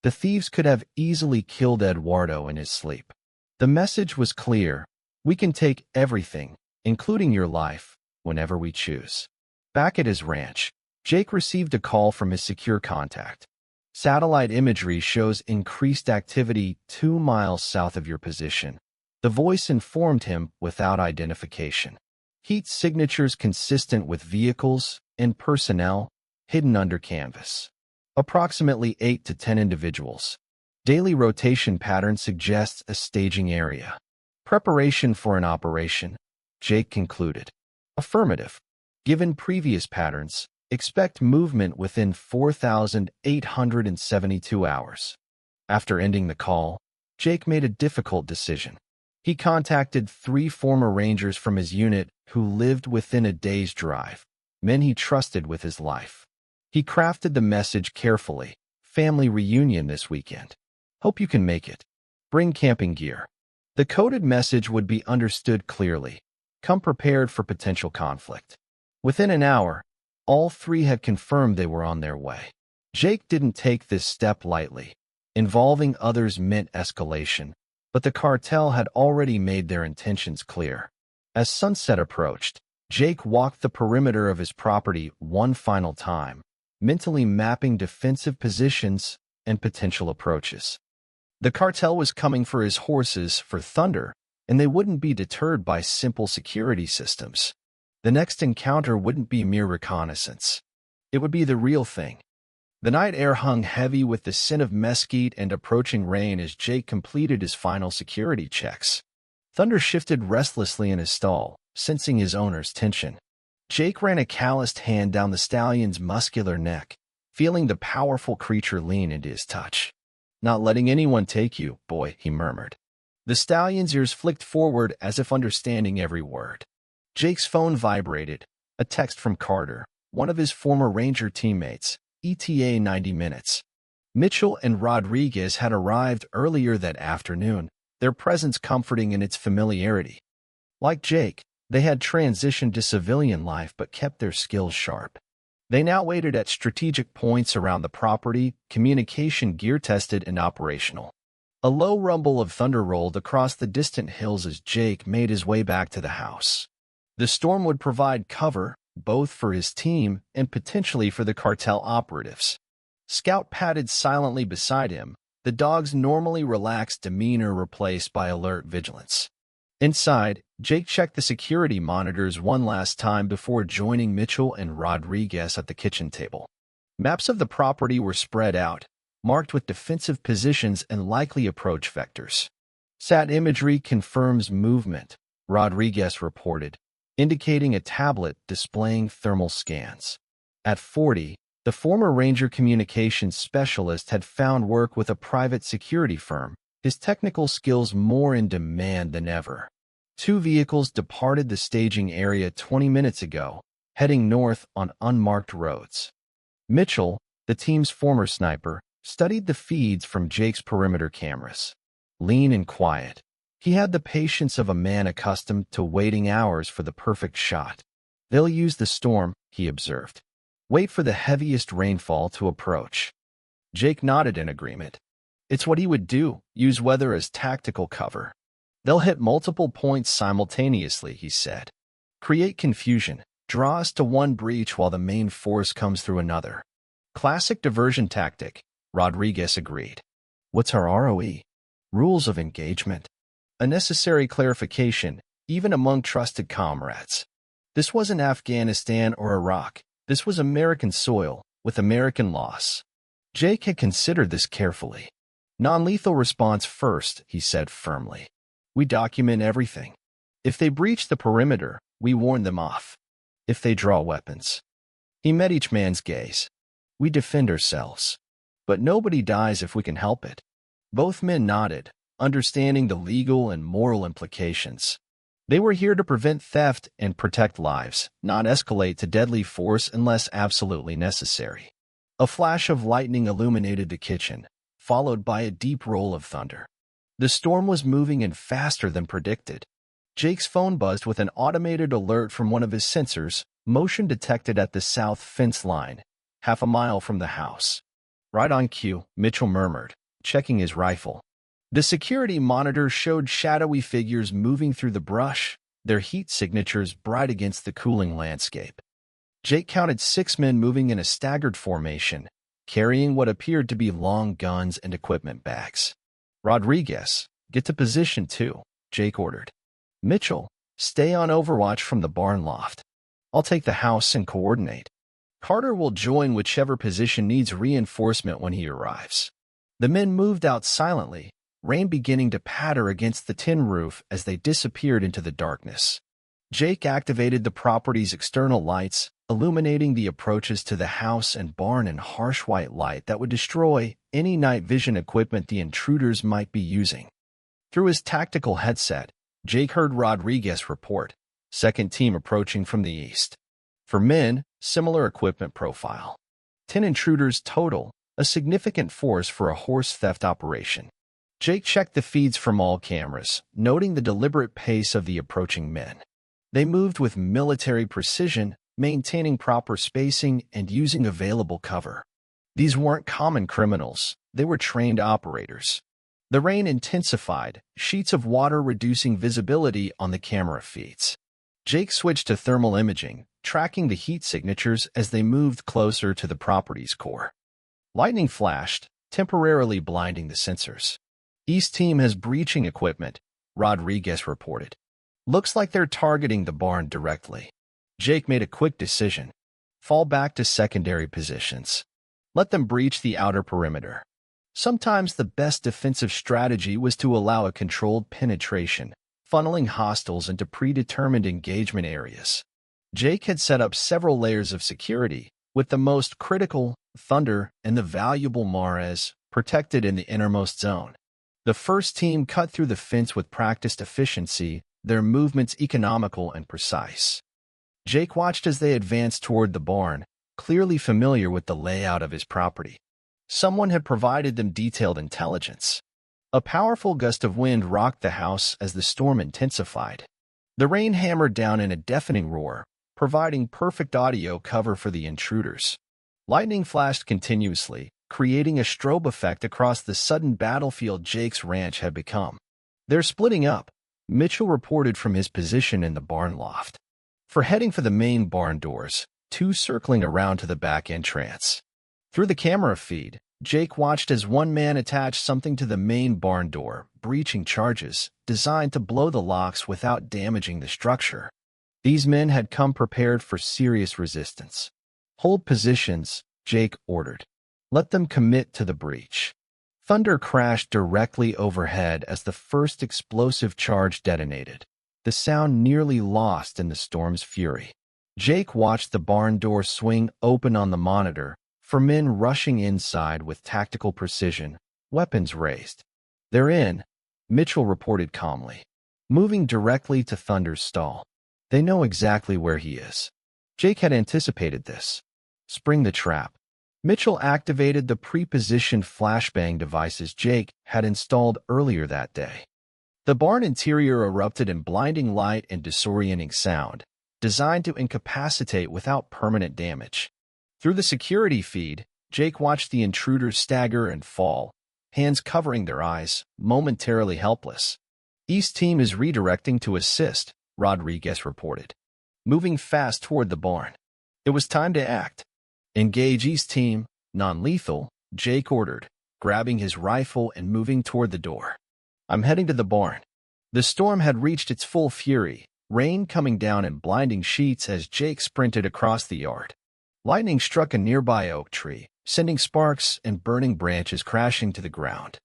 The thieves could have easily killed Eduardo in his sleep. The message was clear. We can take everything, including your life, whenever we choose. Back at his ranch, Jake received a call from his secure contact. Satellite imagery shows increased activity 2 miles south of your position. The voice informed him without identification. Heat signatures consistent with vehicles and personnel hidden under canvas. Approximately 8 to 10 individuals. Daily rotation pattern suggests a staging area. Preparation for an operation, Jake concluded. Affirmative. Given previous patterns, expect movement within 4,872 hours. After ending the call, Jake made a difficult decision. He contacted 3 former Rangers from his unit who lived within a day's drive, men he trusted with his life. He crafted the message carefully. Family reunion this weekend. Hope you can make it. Bring camping gear. The coded message would be understood clearly. Come prepared for potential conflict. Within an hour, all 3 had confirmed they were on their way. Jake didn't take this step lightly. Involving others meant escalation, but the cartel had already made their intentions clear. As sunset approached, Jake walked the perimeter of his property one final time, mentally mapping defensive positions and potential approaches. The cartel was coming for his horses for Thunder, and they wouldn't be deterred by simple security systems. The next encounter wouldn't be mere reconnaissance. It would be the real thing. The night air hung heavy with the scent of mesquite and approaching rain as Jake completed his final security checks. Thunder shifted restlessly in his stall, sensing his owner's tension. Jake ran a calloused hand down the stallion's muscular neck, feeling the powerful creature lean into his touch. Not letting anyone take you, boy, he murmured. The stallion's ears flicked forward as if understanding every word. Jake's phone vibrated, a text from Carter, one of his former Ranger teammates, ETA 90 minutes. Mitchell and Rodriguez had arrived earlier that afternoon, their presence comforting in its familiarity. Like Jake, they had transitioned to civilian life but kept their skills sharp. They now waited at strategic points around the property, communication gear tested and operational. A low rumble of thunder rolled across the distant hills as Jake made his way back to the house. The storm would provide cover, both for his team and potentially for the cartel operatives. Scout padded silently beside him, the dog's normally relaxed demeanor replaced by alert vigilance. Inside, Jake checked the security monitors one last time before joining Mitchell and Rodriguez at the kitchen table. Maps of the property were spread out, marked with defensive positions and likely approach vectors. Sat imagery confirms movement, Rodriguez reported, indicating a tablet displaying thermal scans. At 40, the former Ranger communications specialist had found work with a private security firm, his technical skills more in demand than ever. 2 vehicles departed the staging area 20 minutes ago, heading north on unmarked roads. Mitchell, the team's former sniper, studied the feeds from Jake's perimeter cameras. Lean and quiet, he had the patience of a man accustomed to waiting hours for the perfect shot. They'll use the storm, he observed. Wait for the heaviest rainfall to approach. Jake nodded in agreement. It's what he would do, use weather as tactical cover. They'll hit multiple points simultaneously, he said. Create confusion, draw us to one breach while the main force comes through another. Classic diversion tactic, Rodriguez agreed. What's our ROE? Rules of engagement. A necessary clarification, even among trusted comrades. This wasn't Afghanistan or Iraq. This was American soil, with American loss. Jake had considered this carefully. Non-lethal response first, he said firmly. We document everything. If they breach the perimeter, we warn them off. If they draw weapons. He met each man's gaze. We defend ourselves. But nobody dies if we can help it. Both men nodded, understanding the legal and moral implications. They were here to prevent theft and protect lives, not escalate to deadly force unless absolutely necessary. A flash of lightning illuminated the kitchen, followed by a deep roll of thunder. The storm was moving in faster than predicted. Jake's phone buzzed with an automated alert from one of his sensors, motion detected at the south fence line, half a mile from the house. Right on cue, Mitchell murmured, checking his rifle. The security monitor showed shadowy figures moving through the brush, their heat signatures bright against the cooling landscape. Jake counted 6 men moving in a staggered formation, carrying what appeared to be long guns and equipment bags. Rodriguez, get to position 2, Jake ordered. Mitchell, stay on overwatch from the barn loft. I'll take the house and coordinate. Carter will join whichever position needs reinforcement when he arrives. The men moved out silently, rain beginning to patter against the tin roof as they disappeared into the darkness. Jake activated the property's external lights, illuminating the approaches to the house and barn in harsh white light that would destroy any night vision equipment the intruders might be using. Through his tactical headset, Jake heard Rodriguez report, second team approaching from the east. For men, similar equipment profile. 10 intruders total, a significant force for a horse theft operation. Jake checked the feeds from all cameras, noting the deliberate pace of the approaching men. They moved with military precision, maintaining proper spacing and using available cover. These weren't common criminals, they were trained operators. The rain intensified, sheets of water reducing visibility on the camera feeds. Jake switched to thermal imaging, tracking the heat signatures as they moved closer to the property's core. Lightning flashed, temporarily blinding the sensors. East team has breaching equipment, Rodriguez reported. Looks like they're targeting the barn directly. Jake made a quick decision. Fall back to secondary positions. Let them breach the outer perimeter. Sometimes the best defensive strategy was to allow a controlled penetration, funneling hostiles into predetermined engagement areas. Jake had set up several layers of security, with the most critical, Thunder, and the valuable Mares, protected in the innermost zone. The first team cut through the fence with practiced efficiency, their movements economical and precise. Jake watched as they advanced toward the barn, clearly familiar with the layout of his property. Someone had provided them detailed intelligence. A powerful gust of wind rocked the house as the storm intensified. The rain hammered down in a deafening roar, providing perfect audio cover for the intruders. Lightning flashed continuously, creating a strobe effect across the sudden battlefield Jake's ranch had become. "They're splitting up," Mitchell reported from his position in the barn loft. "For heading for the main barn doors, 2 circling around to the back entrance." Through the camera feed, Jake watched as one man attached something to the main barn door, breaching charges designed to blow the locks without damaging the structure. These men had come prepared for serious resistance. "Hold positions," Jake ordered. "Let them commit to the breach." Thunder crashed directly overhead as the first explosive charge detonated, the sound nearly lost in the storm's fury. Jake watched the barn door swing open on the monitor, for men rushing inside with tactical precision, weapons raised. "They're in," Mitchell reported calmly, moving directly to Thunder's stall. "They know exactly where he is." Jake had anticipated this. "Spring the trap." Mitchell activated the pre-positioned flashbang devices Jake had installed earlier that day. The barn interior erupted in blinding light and disorienting sound, designed to incapacitate without permanent damage. Through the security feed, Jake watched the intruders stagger and fall, hands covering their eyes, momentarily helpless. "East team is redirecting to assist," Rodriguez reported, moving fast toward the barn. It was time to act. "Engage East team, non-lethal," Jake ordered, grabbing his rifle and moving toward the door. "I'm heading to the barn." The storm had reached its full fury, rain coming down in blinding sheets as Jake sprinted across the yard. Lightning struck a nearby oak tree, sending sparks and burning branches crashing to the ground.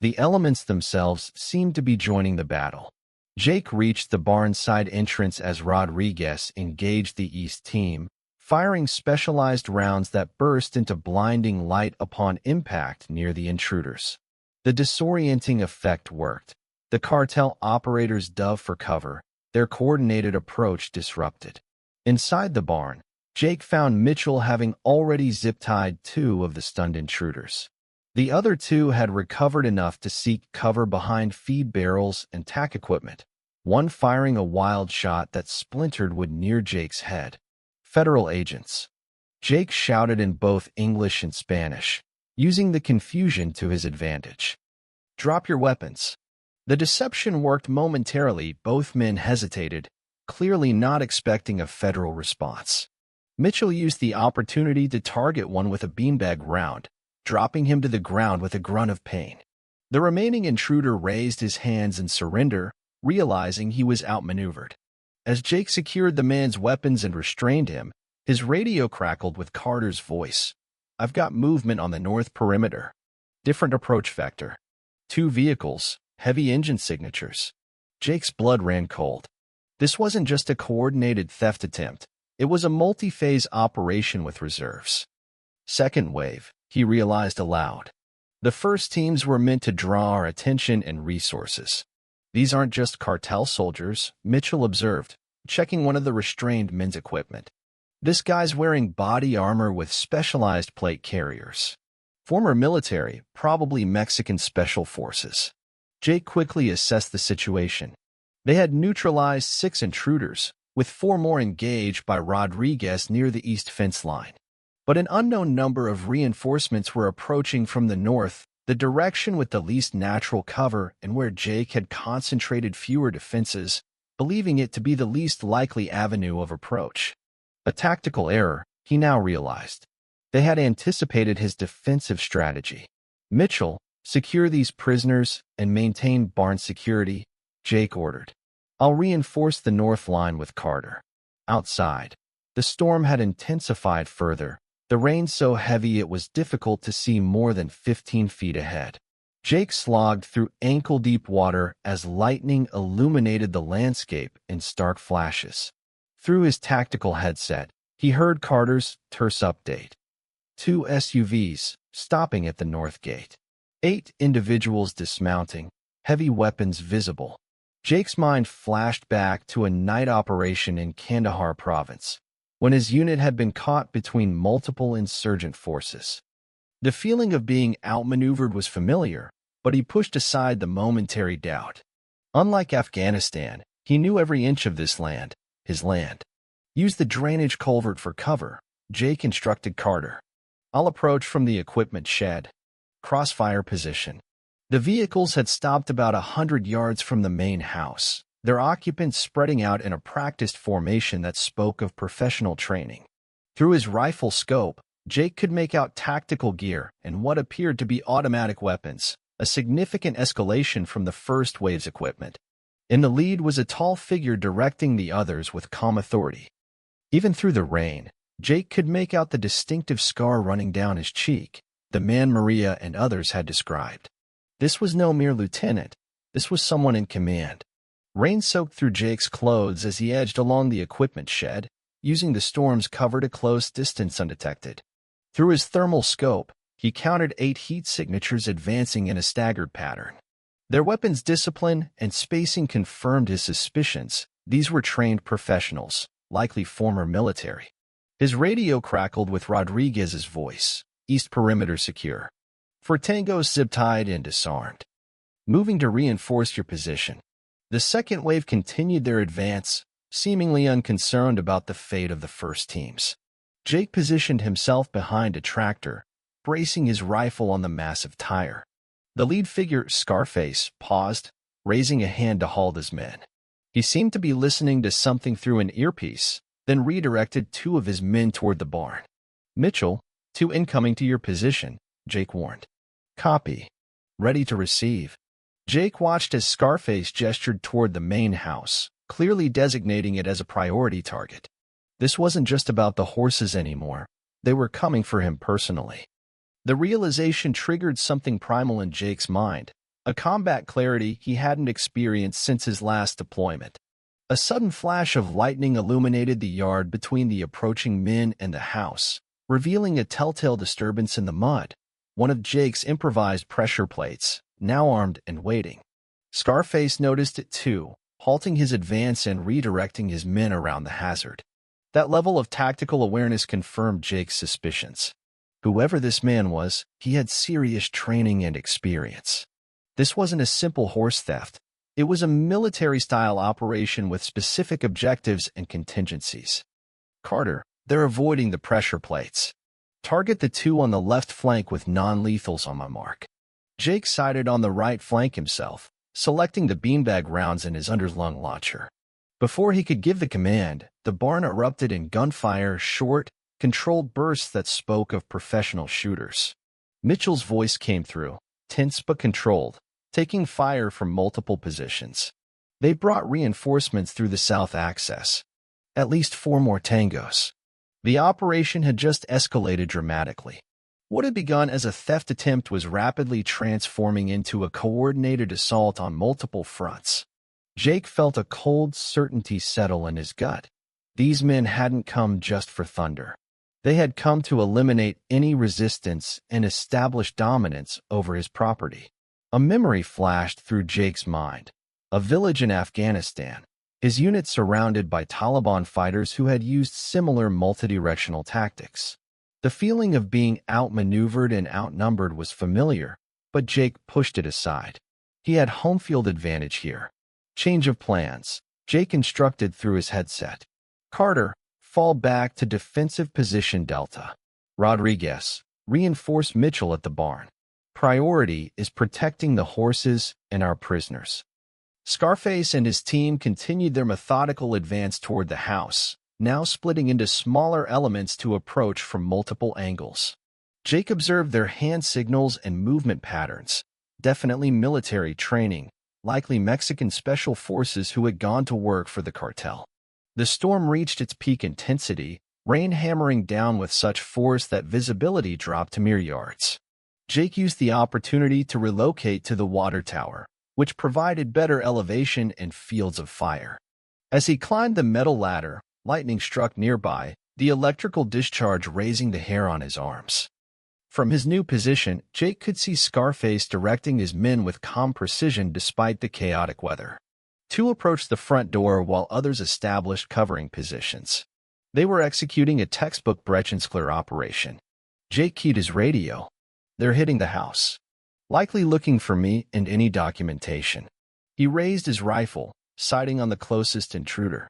The elements themselves seemed to be joining the battle. Jake reached the barn side entrance as Rodriguez engaged the East team, firing specialized rounds that burst into blinding light upon impact near the intruders. The disorienting effect worked. The cartel operators dove for cover, their coordinated approach disrupted. Inside the barn, Jake found Mitchell having already zip-tied 2 of the stunned intruders. The other 2 had recovered enough to seek cover behind feed barrels and tack equipment, one firing a wild shot that splintered wood near Jake's head. "Federal agents," Jake shouted in both English and Spanish, using the confusion to his advantage. "Drop your weapons." The deception worked momentarily. Both men hesitated, clearly not expecting a federal response. Mitchell used the opportunity to target one with a beanbag round, dropping him to the ground with a grunt of pain. The remaining intruder raised his hands in surrender, realizing he was outmaneuvered. As Jake secured the man's weapons and restrained him, his radio crackled with Carter's voice. "I've got movement on the north perimeter. Different approach vector. 2 vehicles, heavy engine signatures." Jake's blood ran cold. This wasn't just a coordinated theft attempt. It was a multi-phase operation with reserves. "Second wave," he realized aloud. "The first teams were meant to draw our attention and resources." "These aren't just cartel soldiers," Mitchell observed, checking one of the restrained men's equipment. "This guy's wearing body armor with specialized plate carriers. Former military, probably Mexican special forces." Jake quickly assessed the situation. They had neutralized 6 intruders, with 4 more engaged by Rodriguez near the east fence line. But an unknown number of reinforcements were approaching from the north, the direction with the least natural cover and where Jake had concentrated fewer defenses, believing it to be the least likely avenue of approach. A tactical error, he now realized. They had anticipated his defensive strategy. "Mitchell, secure these prisoners and maintain barn security," Jake ordered. "I'll reinforce the north line with Carter." Outside, the storm had intensified further, the rain so heavy it was difficult to see more than 15 feet ahead. Jake slogged through ankle-deep water as lightning illuminated the landscape in stark flashes. Through his tactical headset, he heard Carter's terse update. 2 SUVs, stopping at the north gate. 8 individuals dismounting, heavy weapons visible. Jake's mind flashed back to a night operation in Kandahar province, when his unit had been caught between multiple insurgent forces. The feeling of being outmaneuvered was familiar, but he pushed aside the momentary doubt. Unlike Afghanistan, he knew every inch of this land, his land. "Use the drainage culvert for cover," Jake instructed Carter. I'll approach from the equipment shed. Crossfire position. The vehicles had stopped about 100 yards from the main house, their occupants spreading out in a practiced formation that spoke of professional training. Through his rifle scope, Jake could make out tactical gear and what appeared to be automatic weapons, a significant escalation from the first wave's equipment. In the lead was a tall figure directing the others with calm authority. Even through the rain, Jake could make out the distinctive scar running down his cheek, the man Maria and others had described. This was no mere lieutenant. This was someone in command. Rain soaked through Jake's clothes as he edged along the equipment shed, using the storm's cover to close distance undetected. Through his thermal scope, he counted 8 heat signatures advancing in a staggered pattern. Their weapons discipline and spacing confirmed his suspicions. These were trained professionals, likely former military. His radio crackled with Rodriguez's voice. East perimeter secure. For tangos zip-tied and disarmed. Moving to reinforce your position. The second wave continued their advance, seemingly unconcerned about the fate of the first teams. Jake positioned himself behind a tractor, bracing his rifle on the massive tire. The lead figure, Scarface, paused, raising a hand to halt his men. He seemed to be listening to something through an earpiece, then redirected 2 of his men toward the barn. Mitchell, 2 incoming to your position, Jake warned. Copy. Ready to receive. Jake watched as Scarface gestured toward the main house, clearly designating it as a priority target. This wasn't just about the horses anymore. They were coming for him personally. The realization triggered something primal in Jake's mind, a combat clarity he hadn't experienced since his last deployment. A sudden flash of lightning illuminated the yard between the approaching men and the house, revealing a telltale disturbance in the mud, one of Jake's improvised pressure plates, now armed and waiting. Scarface noticed it too, halting his advance and redirecting his men around the hazard. That level of tactical awareness confirmed Jake's suspicions. Whoever this man was, he had serious training and experience. This wasn't a simple horse theft. It was a military-style operation with specific objectives and contingencies. Carter, they're avoiding the pressure plates. Target the 2 on the left flank with non-lethals on my mark. Jake sighted on the right flank himself, selecting the beanbag rounds in his underslung launcher. Before he could give the command, the barn erupted in gunfire, short, controlled bursts that spoke of professional shooters. Mitchell's voice came through, tense but controlled, taking fire from multiple positions. They brought reinforcements through the south access. At least 4 more tangos. The operation had just escalated dramatically. What had begun as a theft attempt was rapidly transforming into a coordinated assault on multiple fronts. Jake felt a cold certainty settle in his gut. These men hadn't come just for thunder. They had come to eliminate any resistance and establish dominance over his property. A memory flashed through Jake's mind. A village in Afghanistan, his unit surrounded by Taliban fighters who had used similar multidirectional tactics. The feeling of being outmaneuvered and outnumbered was familiar, but Jake pushed it aside. He had home field advantage here. Change of plans, Jake instructed through his headset. Carter, fall back to defensive position Delta. Rodriguez, reinforce Mitchell at the barn. Priority is protecting the horses and our prisoners. Scarface and his team continued their methodical advance toward the house, now splitting into smaller elements to approach from multiple angles. Jake observed their hand signals and movement patterns, definitely military training, likely Mexican special forces who had gone to work for the cartel. The storm reached its peak intensity, rain hammering down with such force that visibility dropped to mere yards. Jake used the opportunity to relocate to the water tower, which provided better elevation and fields of fire. As he climbed the metal ladder, lightning struck nearby, the electrical discharge raising the hair on his arms. From his new position, Jake could see Scarface directing his men with calm precision despite the chaotic weather. 2 approached the front door while others established covering positions. They were executing a textbook Brechenskler operation. Jake keyed his radio. They're hitting the house. Likely looking for me and any documentation. He raised his rifle, sighting on the closest intruder.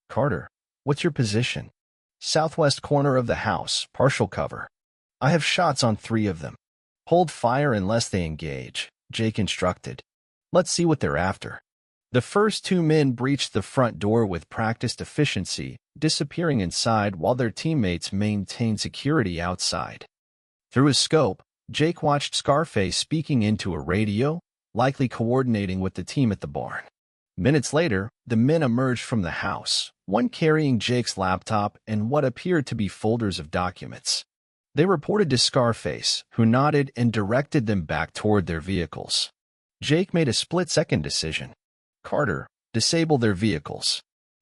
Carter, what's your position? Southwest corner of the house, partial cover. I have shots on 3 of them. Hold fire unless they engage, Jake instructed. Let's see what they're after. The first 2 men breached the front door with practiced efficiency, disappearing inside while their teammates maintained security outside. Through his scope, Jake watched Scarface speaking into a radio, likely coordinating with the team at the barn. Minutes later, the men emerged from the house, one carrying Jake's laptop and what appeared to be folders of documents. They reported to Scarface, who nodded and directed them back toward their vehicles. Jake made a split-second decision. Carter, disable their vehicles.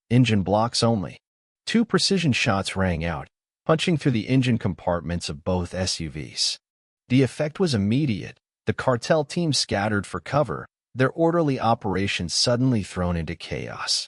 Engine blocks only. 2 precision shots rang out, punching through the engine compartments of both SUVs. The effect was immediate. The cartel team scattered for cover, their orderly operations suddenly thrown into chaos.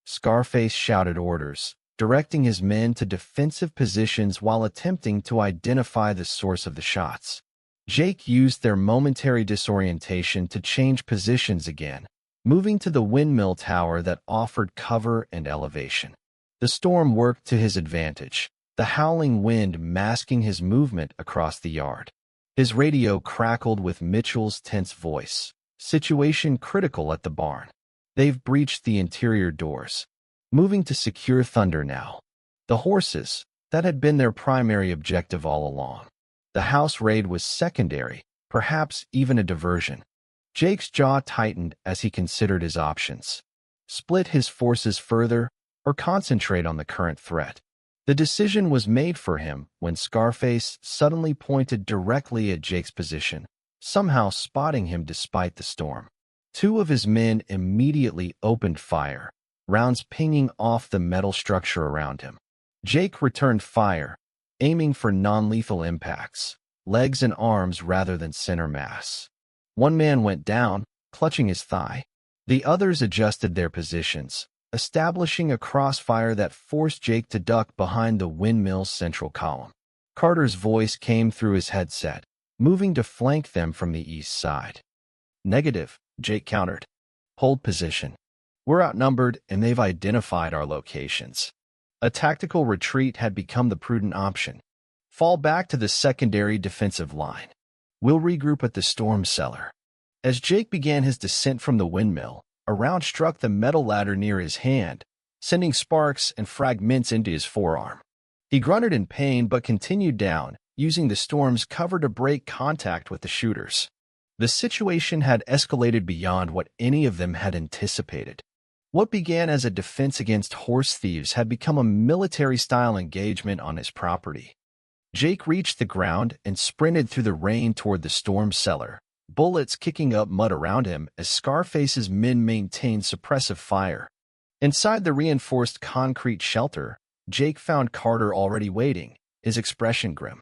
Scarface shouted orders, directing his men to defensive positions while attempting to identify the source of the shots. Jake used their momentary disorientation to change positions again, moving to the windmill tower that offered cover and elevation. The storm worked to his advantage, the howling wind masking his movement across the yard. His radio crackled with Mitchell's tense voice. Situation critical at the barn. They've breached the interior doors. Moving to secure Thunder now. The horses, that had been their primary objective all along. The house raid was secondary, perhaps even a diversion. Jake's jaw tightened as he considered his options. Split his forces further, or concentrate on the current threat. The decision was made for him when Scarface suddenly pointed directly at Jake's position, somehow spotting him despite the storm. 2 of his men immediately opened fire, rounds pinging off the metal structure around him. Jake returned fire, aiming for non-lethal impacts, legs and arms rather than center mass. 1 man went down, clutching his thigh. The others adjusted their positions, establishing a crossfire that forced Jake to duck behind the windmill's central column. Carter's voice came through his headset, moving to flank them from the east side. Negative, Jake countered. Hold position. We're outnumbered and they've identified our locations. A tactical retreat had become the prudent option. Fall back to the secondary defensive line. We'll regroup at the storm cellar. As Jake began his descent from the windmill, a round struck the metal ladder near his hand, sending sparks and fragments into his forearm. He grunted in pain but continued down, using the storm's cover to break contact with the shooters. The situation had escalated beyond what any of them had anticipated. What began as a defense against horse thieves had become a military-style engagement on his property. Jake reached the ground and sprinted through the rain toward the storm cellar, bullets kicking up mud around him as Scarface's men maintained suppressive fire. Inside the reinforced concrete shelter, Jake found Carter already waiting, his expression grim.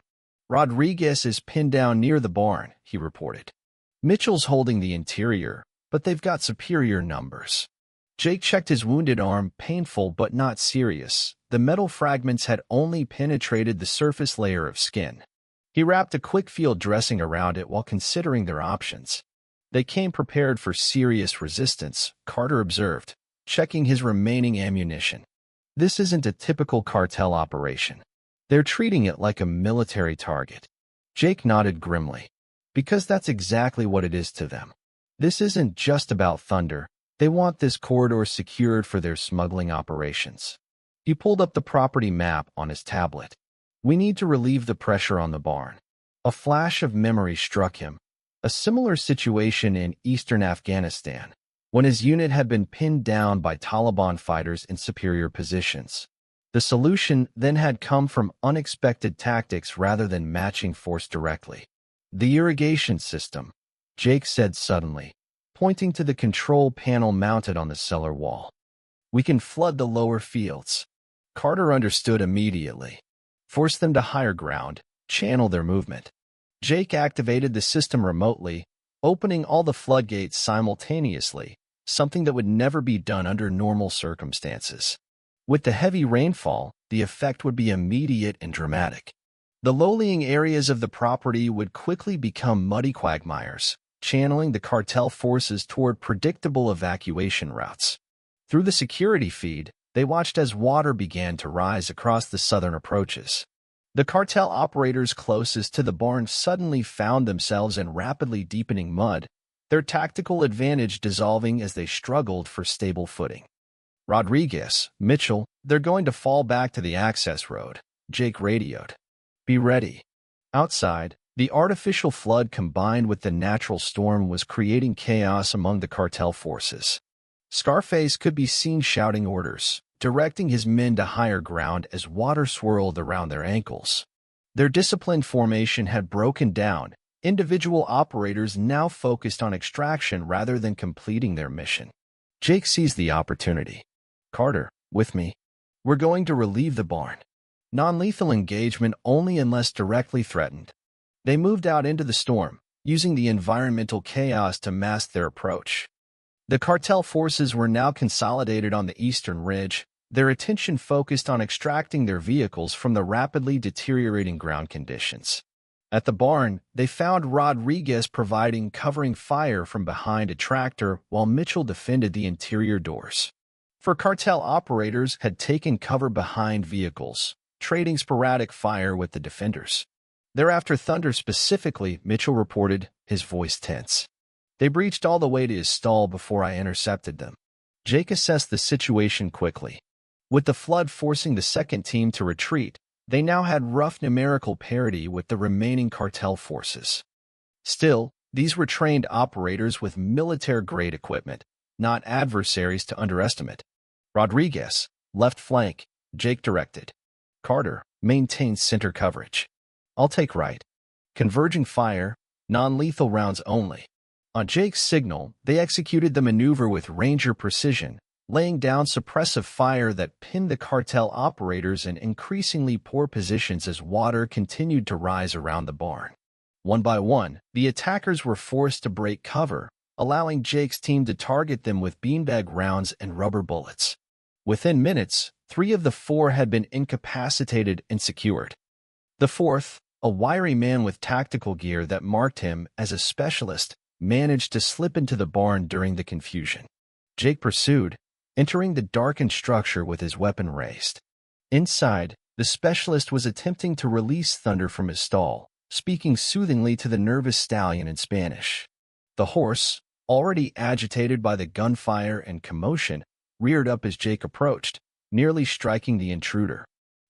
Rodriguez is pinned down near the barn, he reported. Mitchell's holding the interior, but they've got superior numbers. Jake checked his wounded arm, painful but not serious. The metal fragments had only penetrated the surface layer of skin. He wrapped a quick field dressing around it while considering their options. They came prepared for serious resistance, Carter observed, checking his remaining ammunition. This isn't a typical cartel operation. They're treating it like a military target. Jake nodded grimly. Because that's exactly what it is to them. This isn't just about Thunder. They want this corridor secured for their smuggling operations. He pulled up the property map on his tablet. We need to relieve the pressure on the barn. A flash of memory struck him. A similar situation in eastern Afghanistan, when his unit had been pinned down by Taliban fighters in superior positions. The solution then had come from unexpected tactics rather than matching force directly. The irrigation system, Jake said suddenly, pointing to the control panel mounted on the cellar wall. We can flood the lower fields. Carter understood immediately. Force them to higher ground, channel their movement. Jake activated the system remotely, opening all the floodgates simultaneously, something that would never be done under normal circumstances. With the heavy rainfall, the effect would be immediate and dramatic. The low-lying areas of the property would quickly become muddy quagmires, channeling the cartel forces toward predictable evacuation routes. Through the security feed, they watched as water began to rise across the southern approaches. The cartel operators closest to the barn suddenly found themselves in rapidly deepening mud, their tactical advantage dissolving as they struggled for stable footing. "Rodriguez, Mitchell, they're going to fall back to the access road," Jake radioed. "Be ready." Outside, the artificial flood combined with the natural storm was creating chaos among the cartel forces. Scarface could be seen shouting orders, directing his men to higher ground as water swirled around their ankles. Their disciplined formation had broken down, individual operators now focused on extraction rather than completing their mission. Jake seized the opportunity. "Carter, with me. We're going to relieve the barn. Non-lethal engagement only unless directly threatened." They moved out into the storm, using the environmental chaos to mask their approach. The cartel forces were now consolidated on the eastern ridge, their attention focused on extracting their vehicles from the rapidly deteriorating ground conditions. At the barn, they found Rodriguez covering fire from behind a tractor while Mitchell defended the interior doors. For cartel operators had taken cover behind vehicles, trading sporadic fire with the defenders. Thereafter Thunder specifically, Mitchell reported, his voice tense. "They breached all the way to his stall before I intercepted them." Jake assessed the situation quickly. With the flood forcing the second team to retreat, they now had rough numerical parity with the remaining cartel forces. Still, these were trained operators with military-grade equipment, not adversaries to underestimate. "Rodriguez, left flank," Jake directed. "Carter, maintain center coverage. I'll take right. Converging fire, non-lethal rounds only." On Jake's signal, they executed the maneuver with Ranger precision, laying down suppressive fire that pinned the cartel operators in increasingly poor positions as water continued to rise around the barn. One by one, the attackers were forced to break cover, allowing Jake's team to target them with beanbag rounds and rubber bullets. Within minutes, 3 of the 4 had been incapacitated and secured. The fourth, a wiry man with tactical gear that marked him as a specialist, managed to slip into the barn during the confusion. Jake pursued, entering the darkened structure with his weapon raised. Inside, the specialist was attempting to release Thunder from his stall, speaking soothingly to the nervous stallion in Spanish. The horse, already agitated by the gunfire and commotion, reared up as Jake approached, nearly striking the intruder.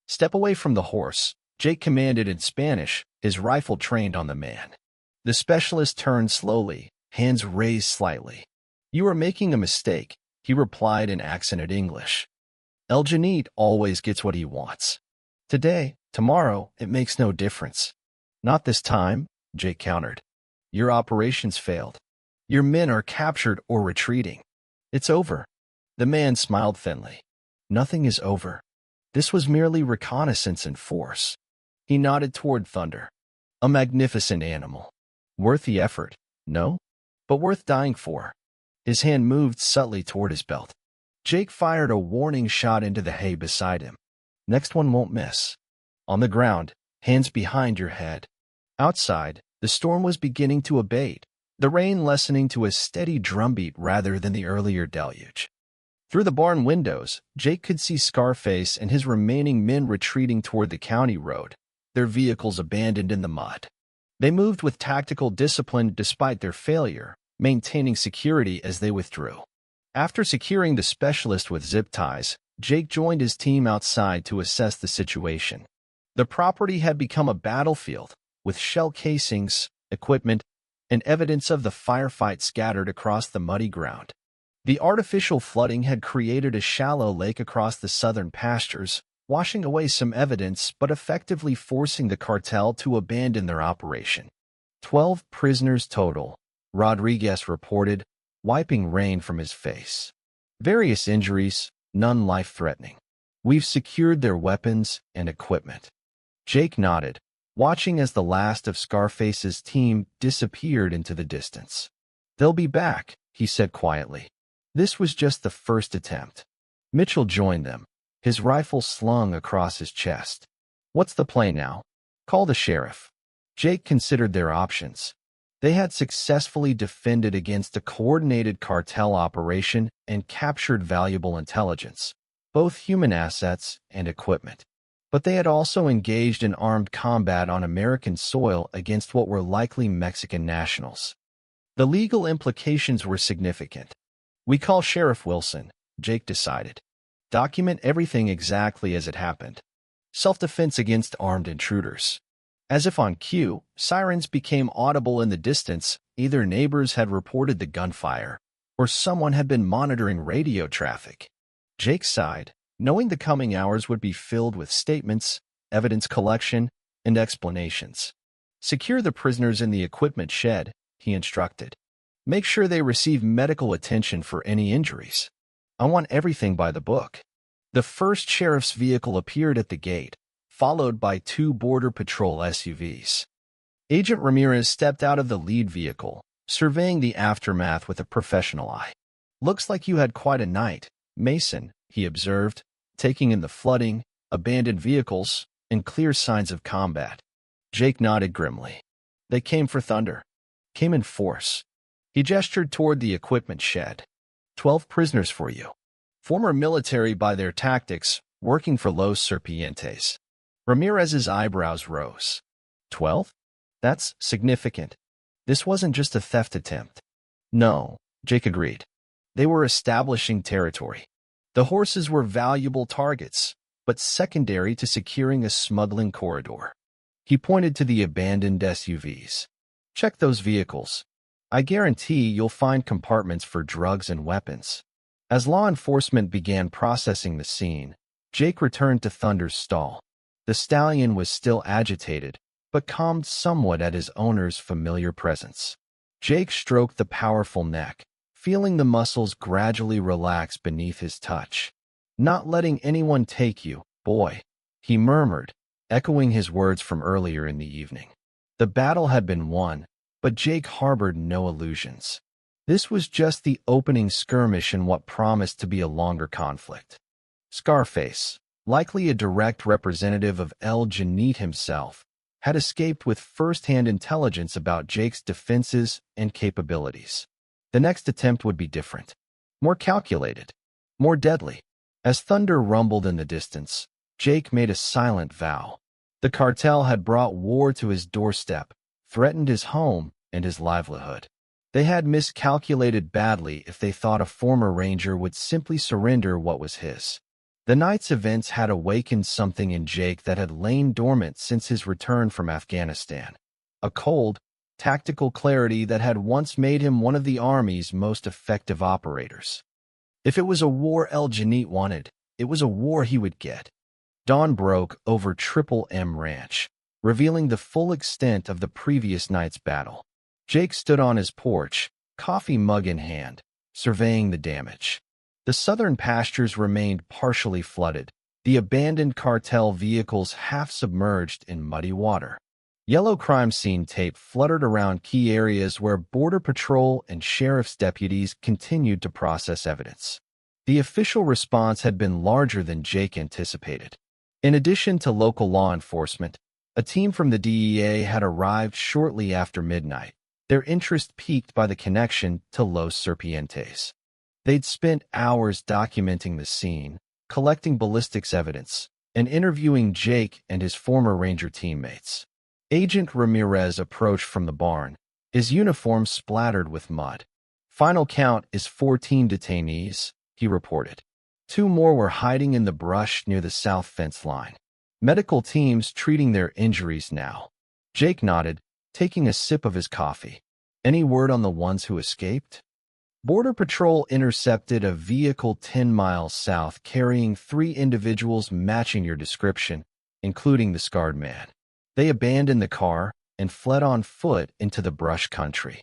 "Step away from the horse," Jake commanded in Spanish, his rifle trained on the man. The specialist turned slowly, hands raised slightly. "You are making a mistake," he replied in accented English. "El Janit always gets what he wants. Today, tomorrow, it makes no difference." "Not this time," Jake countered. "Your operations failed. Your men are captured or retreating. It's over." The man smiled thinly. "Nothing is over. This was merely reconnaissance and force." He nodded toward Thunder. "A magnificent animal. Worth the effort, no? But worth dying for." His hand moved subtly toward his belt. Jake fired a warning shot into the hay beside him. "Next one won't miss." On the ground, hands behind your head. Outside, the storm was beginning to abate, the rain lessening to a steady drumbeat rather than the earlier deluge. Through the barn windows, Jake could see Scarface and his remaining men retreating toward the county road, their vehicles abandoned in the mud. They moved with tactical discipline despite their failure, maintaining security as they withdrew. After securing the specialist with zip ties, Jake joined his team outside to assess the situation. The property had become a battlefield, with shell casings, equipment, and evidence of the firefight scattered across the muddy ground. The artificial flooding had created a shallow lake across the southern pastures, washing away some evidence but effectively forcing the cartel to abandon their operation. 12 prisoners total, Rodriguez reported, wiping rain from his face. Various injuries, none life-threatening. We've secured their weapons and equipment. Jake nodded, watching as the last of Scarface's team disappeared into the distance. "They'll be back," he said quietly. This was just the first attempt. Mitchell joined them, his rifle slung across his chest. "What's the play now?" "Call the sheriff." Jake considered their options. They had successfully defended against a coordinated cartel operation and captured valuable intelligence, both human assets and equipment. but they had also engaged in armed combat on American soil against what were likely Mexican nationals. The legal implications were significant. "We call Sheriff Wilson," Jake decided. "Document everything exactly as it happened. Self-defense against armed intruders." As if on cue, sirens became audible in the distance. Either neighbors had reported the gunfire, or someone had been monitoring radio traffic. Jake sighed, knowing the coming hours would be filled with statements, evidence collection, and explanations. "Secure the prisoners in the equipment shed," he instructed. "Make sure they receive medical attention for any injuries. I want everything by the book." The first sheriff's vehicle appeared at the gate, followed by 2 Border Patrol SUVs. Agent Ramirez stepped out of the lead vehicle, surveying the aftermath with a professional eye. "Looks like you had quite a night, Mason," he observed, taking in the flooding, abandoned vehicles, and clear signs of combat. Jake nodded grimly. "They came for Thunder. Came in force." He gestured toward the equipment shed. 12 prisoners for you. Former military by their tactics, working for Los Serpientes." Ramirez's eyebrows rose. 12? That's significant. This wasn't just a theft attempt. "No," Jake agreed. "They were establishing territory. The horses were valuable targets, but secondary to securing a smuggling corridor." He pointed to the abandoned SUVs. "Check those vehicles. I guarantee you'll find compartments for drugs and weapons." As law enforcement began processing the scene, Jake returned to Thunder's stall. The stallion was still agitated, but calmed somewhat at his owner's familiar presence. Jake stroked the powerful neck, feeling the muscles gradually relax beneath his touch. "Not letting anyone take you, boy," he murmured, echoing his words from earlier in the evening. The battle had been won, but Jake harbored no illusions. This was just the opening skirmish in what promised to be a longer conflict. Scarface, likely a direct representative of El Janit himself, had escaped with first-hand intelligence about Jake's defenses and capabilities. The next attempt would be different, more calculated, more deadly. As thunder rumbled in the distance, Jake made a silent vow. The cartel had brought war to his doorstep, threatened his home and his livelihood. They had miscalculated badly if they thought a former ranger would simply surrender what was his. The night's events had awakened something in Jake that had lain dormant since his return from Afghanistan. A cold, tactical clarity that had once made him one of the Army's most effective operators. If it was a war El Janit wanted, it was a war he would get. Dawn broke over Triple M Ranch, revealing the full extent of the previous night's battle. Jake stood on his porch, coffee mug in hand, surveying the damage. The southern pastures remained partially flooded, the abandoned cartel vehicles half submerged in muddy water. Yellow crime scene tape fluttered around key areas where Border Patrol and sheriff's deputies continued to process evidence. The official response had been larger than Jake anticipated. In addition to local law enforcement, a team from the DEA had arrived shortly after midnight, their interest piqued by the connection to Los Serpientes. They'd spent hours documenting the scene, collecting ballistics evidence, and interviewing Jake and his former ranger teammates. Agent Ramirez approached from the barn, his uniform splattered with mud. "Final count is 14 detainees," he reported. 2 more were hiding in the brush near the south fence line. "Medical teams treating their injuries now." Jake nodded, taking a sip of his coffee. "Any word on the ones who escaped?" Border Patrol intercepted a vehicle 10 miles south carrying 3 individuals matching your description, including the scarred man. They abandoned the car and fled on foot into the brush country.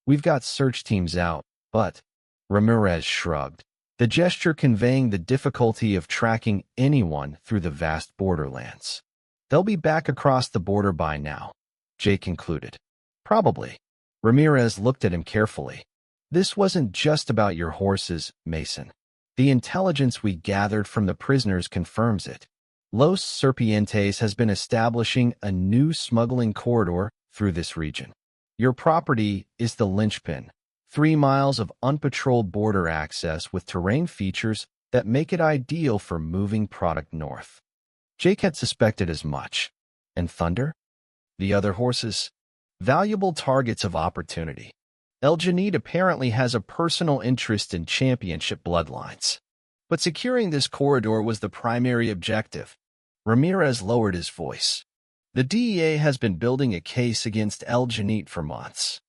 "We've got search teams out, but..." Ramirez shrugged, the gesture conveying the difficulty of tracking anyone through the vast borderlands. "They'll be back across the border by now," Jake concluded. "Probably." Ramirez looked at him carefully. "This wasn't just about your horses, Mason. The intelligence we gathered from the prisoners confirms it. Los Serpientes has been establishing a new smuggling corridor through this region. Your property is the linchpin, 3 miles of unpatrolled border access with terrain features that make it ideal for moving product north." Jake had suspected as much. And Thunder? The other horses? Valuable targets of opportunity. El Janid apparently has a personal interest in championship bloodlines. But securing this corridor was the primary objective. Ramirez lowered his voice. The DEA has been building a case against El Janid for months.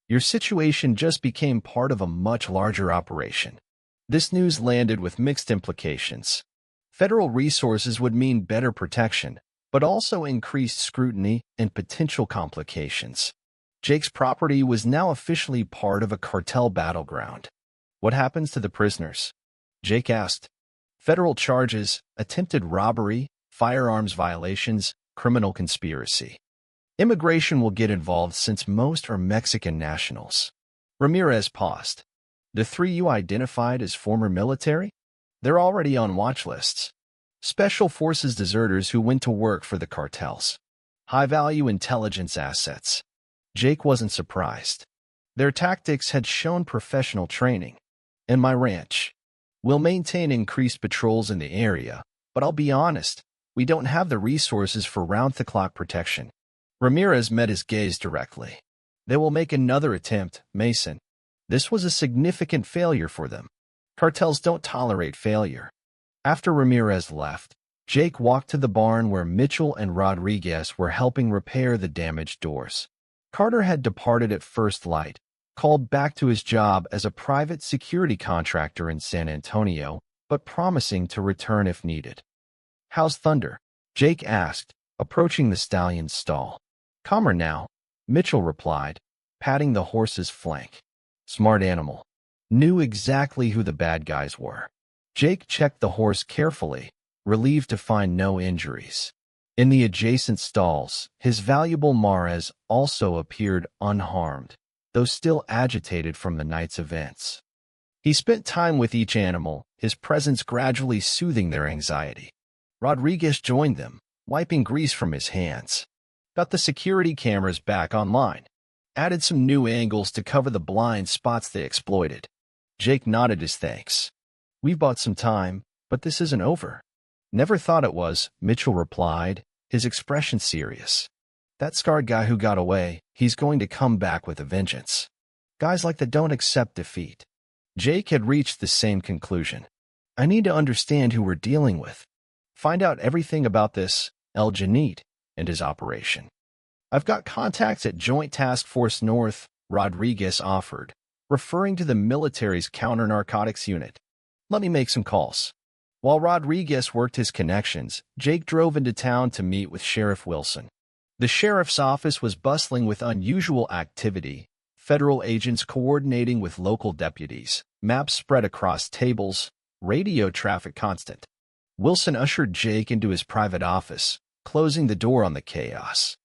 Your situation just became part of a much larger operation. This news landed with mixed implications. Federal resources would mean better protection, but also increased scrutiny and potential complications. Jake's property was now officially part of a cartel battleground. What happens to the prisoners? Jake asked. Federal charges, attempted robbery, firearms violations, criminal conspiracy. Immigration will get involved since most are Mexican nationals. Ramirez paused. The 3 you identified as former military? They're already on watch lists. Special forces deserters who went to work for the cartels. High-value intelligence assets. Jake wasn't surprised. Their tactics had shown professional training. In my ranch, we'll maintain increased patrols in the area, but I'll be honest, we don't have the resources for round-the-clock protection. Ramirez met his gaze directly. They will make another attempt, Mason. This was a significant failure for them. Cartels don't tolerate failure. After Ramirez left, Jake walked to the barn where Mitchell and Rodriguez were helping repair the damaged doors. Carter had departed at first light, called back to his job as a private security contractor in San Antonio, but promising to return if needed. How's Thunder? Jake asked, approaching the stallion's stall. Calmer now, Mitchell replied, patting the horse's flank. Smart animal. Knew exactly who the bad guys were. Jake checked the horse carefully, relieved to find no injuries. In the adjacent stalls, his valuable Mares also appeared unharmed, though still agitated from the night's events. He spent time with each animal, his presence gradually soothing their anxiety. Rodriguez joined them, wiping grease from his hands. Got the security cameras back online. Added some new angles to cover the blind spots they exploited. Jake nodded his thanks. We've bought some time, but this isn't over. Never thought it was, Mitchell replied, his expression serious. That scarred guy who got away, he's going to come back with a vengeance. Guys like that don't accept defeat. Jake had reached the same conclusion. I need to understand who we're dealing with. Find out everything about this El Janid and his operation. I've got contacts at Joint Task Force North, Rodriguez offered, referring to the military's counter-narcotics unit. Let me make some calls. While Rodriguez worked his connections, Jake drove into town to meet with Sheriff Wilson. The sheriff's office was bustling with unusual activity, federal agents coordinating with local deputies, maps spread across tables, radio traffic constant. Wilson ushered Jake into his private office, closing the door on the chaos.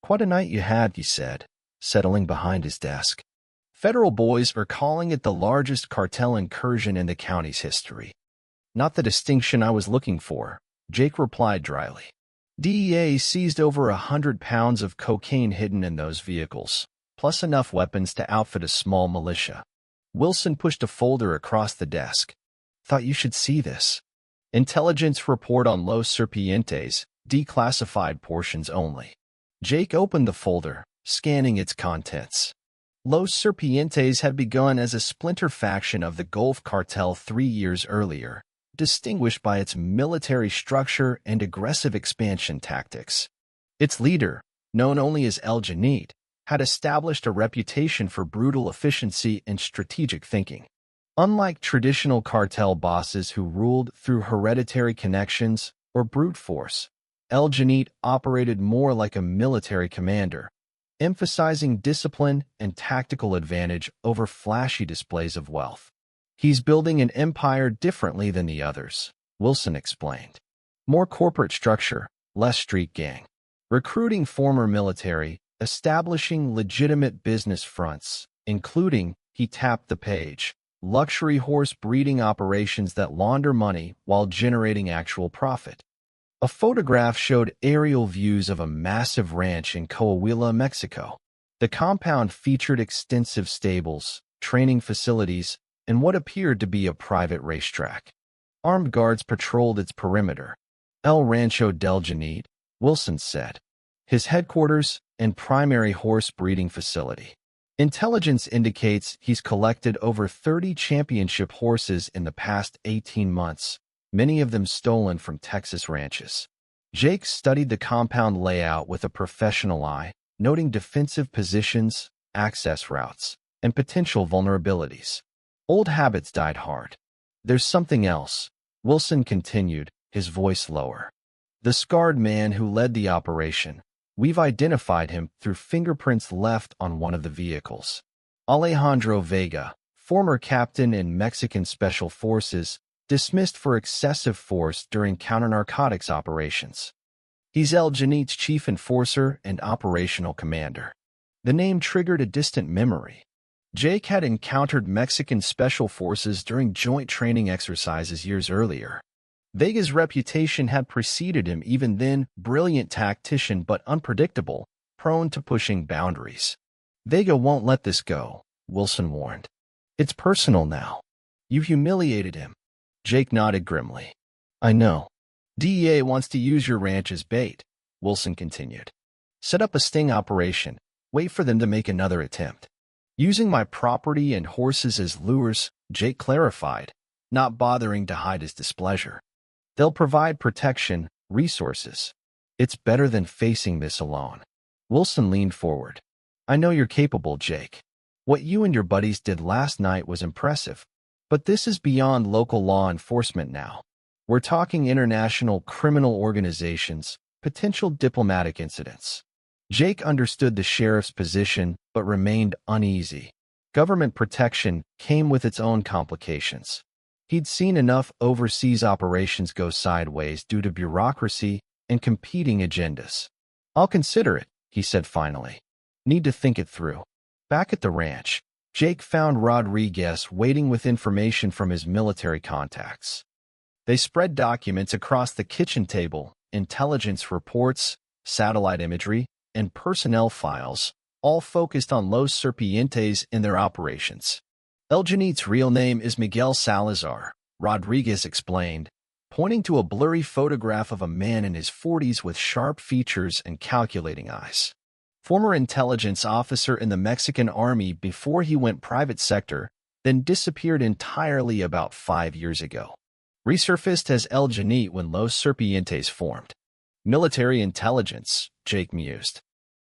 Quite a night you had, he said, settling behind his desk. Federal boys are calling it the largest cartel incursion in the county's history. Not the distinction I was looking for, Jake replied dryly. DEA seized over 100 pounds of cocaine hidden in those vehicles, plus enough weapons to outfit a small militia. Wilson pushed a folder across the desk. Thought you should see this. Intelligence report on Los Serpientes, declassified portions only. Jake opened the folder, scanning its contents. Los Serpientes had begun as a splinter faction of the Gulf Cartel 3 years earlier, distinguished by its military structure and aggressive expansion tactics. Its leader, known only as El Janid, had established a reputation for brutal efficiency and strategic thinking. Unlike traditional cartel bosses who ruled through hereditary connections or brute force, El Janid operated more like a military commander, emphasizing discipline and tactical advantage over flashy displays of wealth. He's building an empire differently than the others, Wilson explained. More corporate structure, less street gang. Recruiting former military, establishing legitimate business fronts, including, he tapped the page, luxury horse breeding operations that launder money while generating actual profit. A photograph showed aerial views of a massive ranch in Coahuila, Mexico. The compound featured extensive stables, training facilities, and what appeared to be a private racetrack. Armed guards patrolled its perimeter. El Rancho del Janit, Wilson said. His headquarters and primary horse breeding facility. Intelligence indicates he's collected over 30 championship horses in the past 18 months, many of them stolen from Texas ranches. Jake studied the compound layout with a professional eye, noting defensive positions, access routes, and potential vulnerabilities. Old habits died hard. There's something else, Wilson continued, his voice lower. The scarred man who led the operation. We've identified him through fingerprints left on one of the vehicles. Alejandro Vega, former captain in Mexican Special Forces, dismissed for excessive force during counter-narcotics operations. He's El Janit's chief enforcer and operational commander. The name triggered a distant memory. Jake had encountered Mexican Special Forces during joint training exercises years earlier. Vega's reputation had preceded him even then, brilliant tactician but unpredictable, prone to pushing boundaries. Vega won't let this go, Wilson warned. It's personal now. You humiliated him. Jake nodded grimly. I know. DEA wants to use your ranch as bait, Wilson continued. Set up a sting operation, wait for them to make another attempt. Using my property and horses as lures, Jake clarified, not bothering to hide his displeasure. They'll provide protection, resources. It's better than facing this alone. Wilson leaned forward. I know you're capable, Jake. What you and your buddies did last night was impressive. But this is beyond local law enforcement now. We're talking international criminal organizations, potential diplomatic incidents. Jake understood the sheriff's position, but remained uneasy. Government protection came with its own complications. He'd seen enough overseas operations go sideways due to bureaucracy and competing agendas. I'll consider it, he said finally. Need to think it through. Back at the ranch, Jake found Rodriguez waiting with information from his military contacts. They spread documents across the kitchen table, intelligence reports, satellite imagery, and personnel files, all focused on Los Serpientes in their operations. El Janit's real name is Miguel Salazar, Rodriguez explained, pointing to a blurry photograph of a man in his 40s with sharp features and calculating eyes. Former intelligence officer in the Mexican army before he went private sector, then disappeared entirely about 5 years ago. Resurfaced as El Janit when Los Serpientes formed. Military intelligence, Jake mused,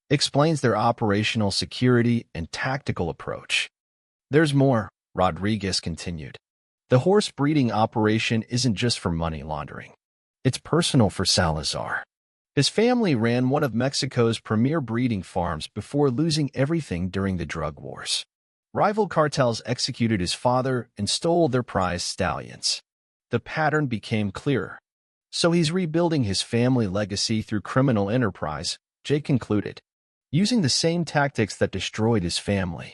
explains their operational security and tactical approach. There's more, Rodriguez continued. The horse breeding operation isn't just for money laundering. It's personal for Salazar. His family ran one of Mexico's premier breeding farms before losing everything during the drug wars. Rival cartels executed his father and stole their prized stallions. The pattern became clearer. So he's rebuilding his family legacy through criminal enterprise, Jake concluded, using the same tactics that destroyed his family.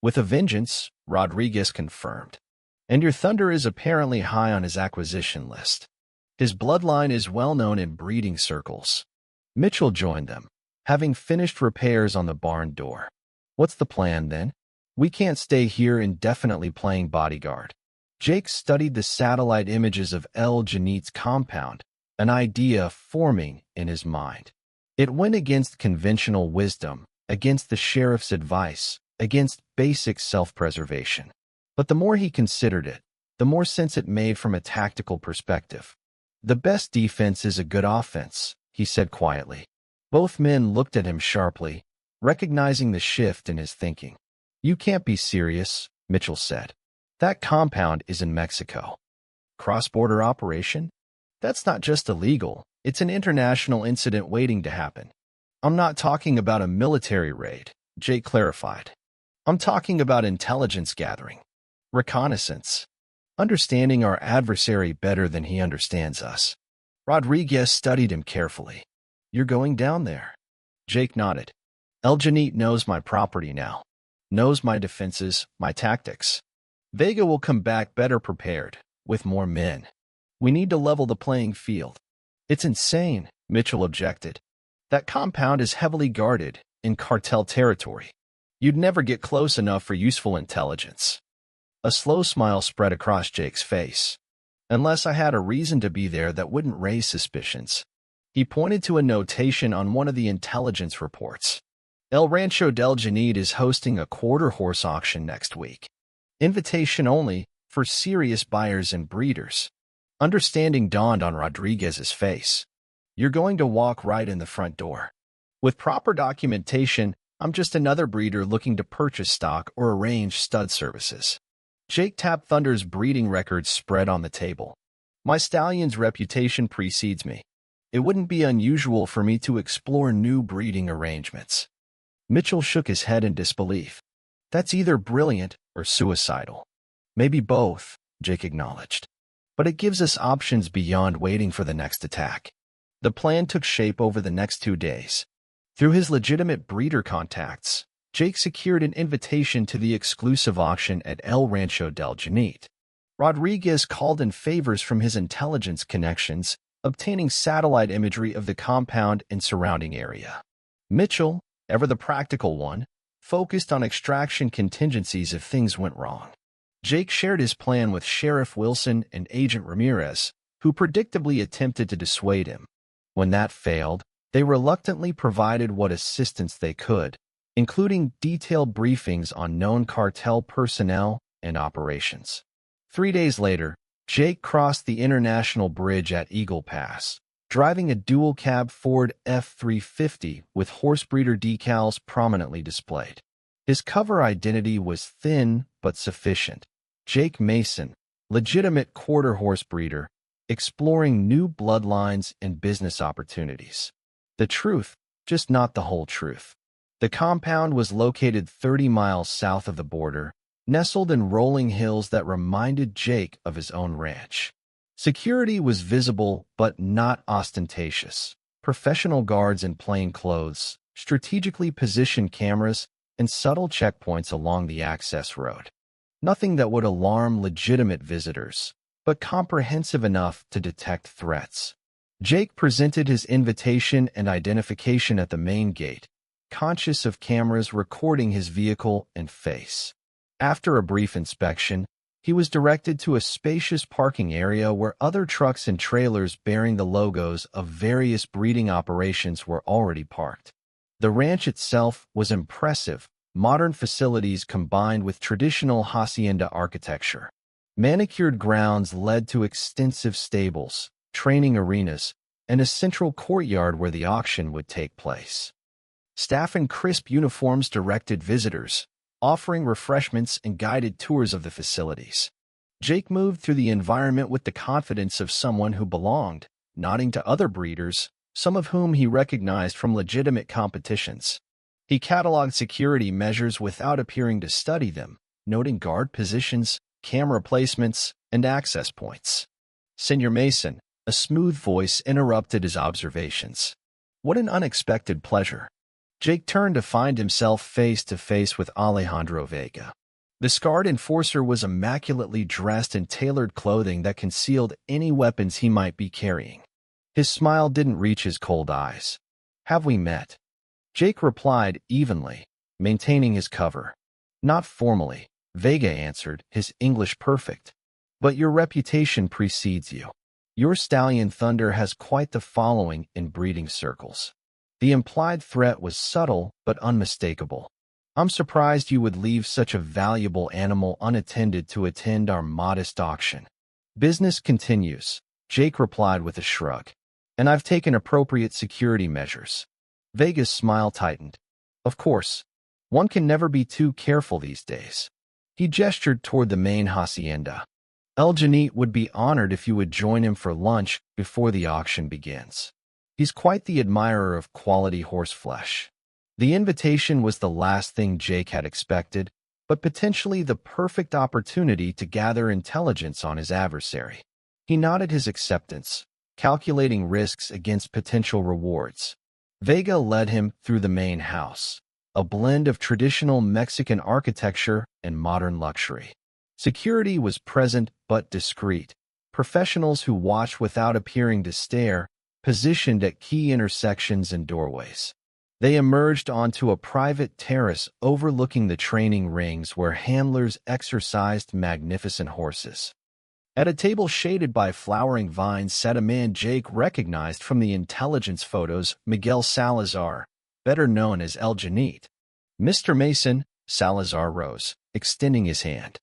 With a vengeance, Rodriguez confirmed. And your thunder is apparently high on his acquisition list. His bloodline is well known in breeding circles. Mitchell joined them, having finished repairs on the barn door. What's the plan then? We can't stay here indefinitely playing bodyguard. Jake studied the satellite images of El Janit's compound, an idea forming in his mind. It went against conventional wisdom, against the sheriff's advice, against basic self-preservation. But the more he considered it, the more sense it made from a tactical perspective. The best defense is a good offense, he said quietly. Both men looked at him sharply, recognizing the shift in his thinking. You can't be serious, Mitchell said. That compound is in Mexico. Cross-border operation? That's not just illegal, it's an international incident waiting to happen. I'm not talking about a military raid, Jake clarified. I'm talking about intelligence gathering. Reconnaissance. Understanding our adversary better than he understands us. Rodriguez studied him carefully. You're going down there. Jake nodded. El Janit knows my property now. Knows my defenses, my tactics. Vega will come back better prepared, with more men. We need to level the playing field. It's insane, Mitchell objected. That compound is heavily guarded, in cartel territory. You'd never get close enough for useful intelligence. A slow smile spread across Jake's face. unless I had a reason to be there that wouldn't raise suspicions. He pointed to a notation on one of the intelligence reports. El Rancho del Janit is hosting a quarter-horse auction next week. Invitation only for serious buyers and breeders. Understanding dawned on Rodriguez's face. You're going to walk right in the front door. With proper documentation, I'm just another breeder looking to purchase stock or arrange stud services. Jake tapped Thunder's breeding records spread on the table. My stallion's reputation precedes me. It wouldn't be unusual for me to explore new breeding arrangements. Mitchell shook his head in disbelief. That's either brilliant or suicidal. Maybe both, Jake acknowledged. But it gives us options beyond waiting for the next attack. The plan took shape over the next 2 days. Through his legitimate breeder contacts, Jake secured an invitation to the exclusive auction at El Rancho del Janit. Rodriguez called in favors from his intelligence connections, obtaining satellite imagery of the compound and surrounding area. Mitchell, ever the practical one, focused on extraction contingencies if things went wrong. Jake shared his plan with Sheriff Wilson and Agent Ramirez, who predictably attempted to dissuade him. When that failed, they reluctantly provided what assistance they could, including detailed briefings on known cartel personnel and operations. 3 days later, Jake crossed the international bridge at Eagle Pass, driving a dual-cab Ford F-350 with horsebreeder decals prominently displayed. His cover identity was thin but sufficient. Jake Mason, legitimate quarter-horse breeder, exploring new bloodlines and business opportunities. The truth, just not the whole truth. The compound was located 30 miles south of the border, nestled in rolling hills that reminded Jake of his own ranch. Security was visible but not ostentatious. Professional guards in plain clothes, strategically positioned cameras, and subtle checkpoints along the access road. Nothing that would alarm legitimate visitors, but comprehensive enough to detect threats. Jake presented his invitation and identification at the main gate, conscious of cameras recording his vehicle and face. After a brief inspection, he was directed to a spacious parking area where other trucks and trailers bearing the logos of various breeding operations were already parked. The ranch itself was impressive, modern facilities combined with traditional hacienda architecture. Manicured grounds led to extensive stables, training arenas, and a central courtyard where the auction would take place. Staff in crisp uniforms directed visitors, offering refreshments and guided tours of the facilities. Jake moved through the environment with the confidence of someone who belonged, nodding to other breeders, some of whom he recognized from legitimate competitions. He cataloged security measures without appearing to study them, noting guard positions, camera placements, and access points. Senor Mason, a smooth voice interrupted his observations. What an unexpected pleasure. Jake turned to find himself face to face with Alejandro Vega. The scarred enforcer was immaculately dressed in tailored clothing that concealed any weapons he might be carrying. His smile didn't reach his cold eyes. Have we met? Jake replied evenly, maintaining his cover. Not formally, Vega answered, his English perfect. But your reputation precedes you. Your stallion Thunder has quite the following in breeding circles. The implied threat was subtle but unmistakable. I'm surprised you would leave such a valuable animal unattended to attend our modest auction. Business continues, Jake replied with a shrug. And I've taken appropriate security measures. Vega's smile tightened. Of course, one can never be too careful these days. He gestured toward the main hacienda. El Janit would be honored if you would join him for lunch before the auction begins. He's quite the admirer of quality horseflesh. The invitation was the last thing Jake had expected, but potentially the perfect opportunity to gather intelligence on his adversary. He nodded his acceptance, calculating risks against potential rewards. Vega led him through the main house, a blend of traditional Mexican architecture and modern luxury. Security was present but discreet. Professionals who watched without appearing to stare, positioned at key intersections and doorways. They emerged onto a private terrace overlooking the training rings where handlers exercised magnificent horses. At a table shaded by flowering vines sat a man Jake recognized from the intelligence photos, Miguel Salazar, better known as El Janit. "Mr. Mason," Salazar rose, extending his hand.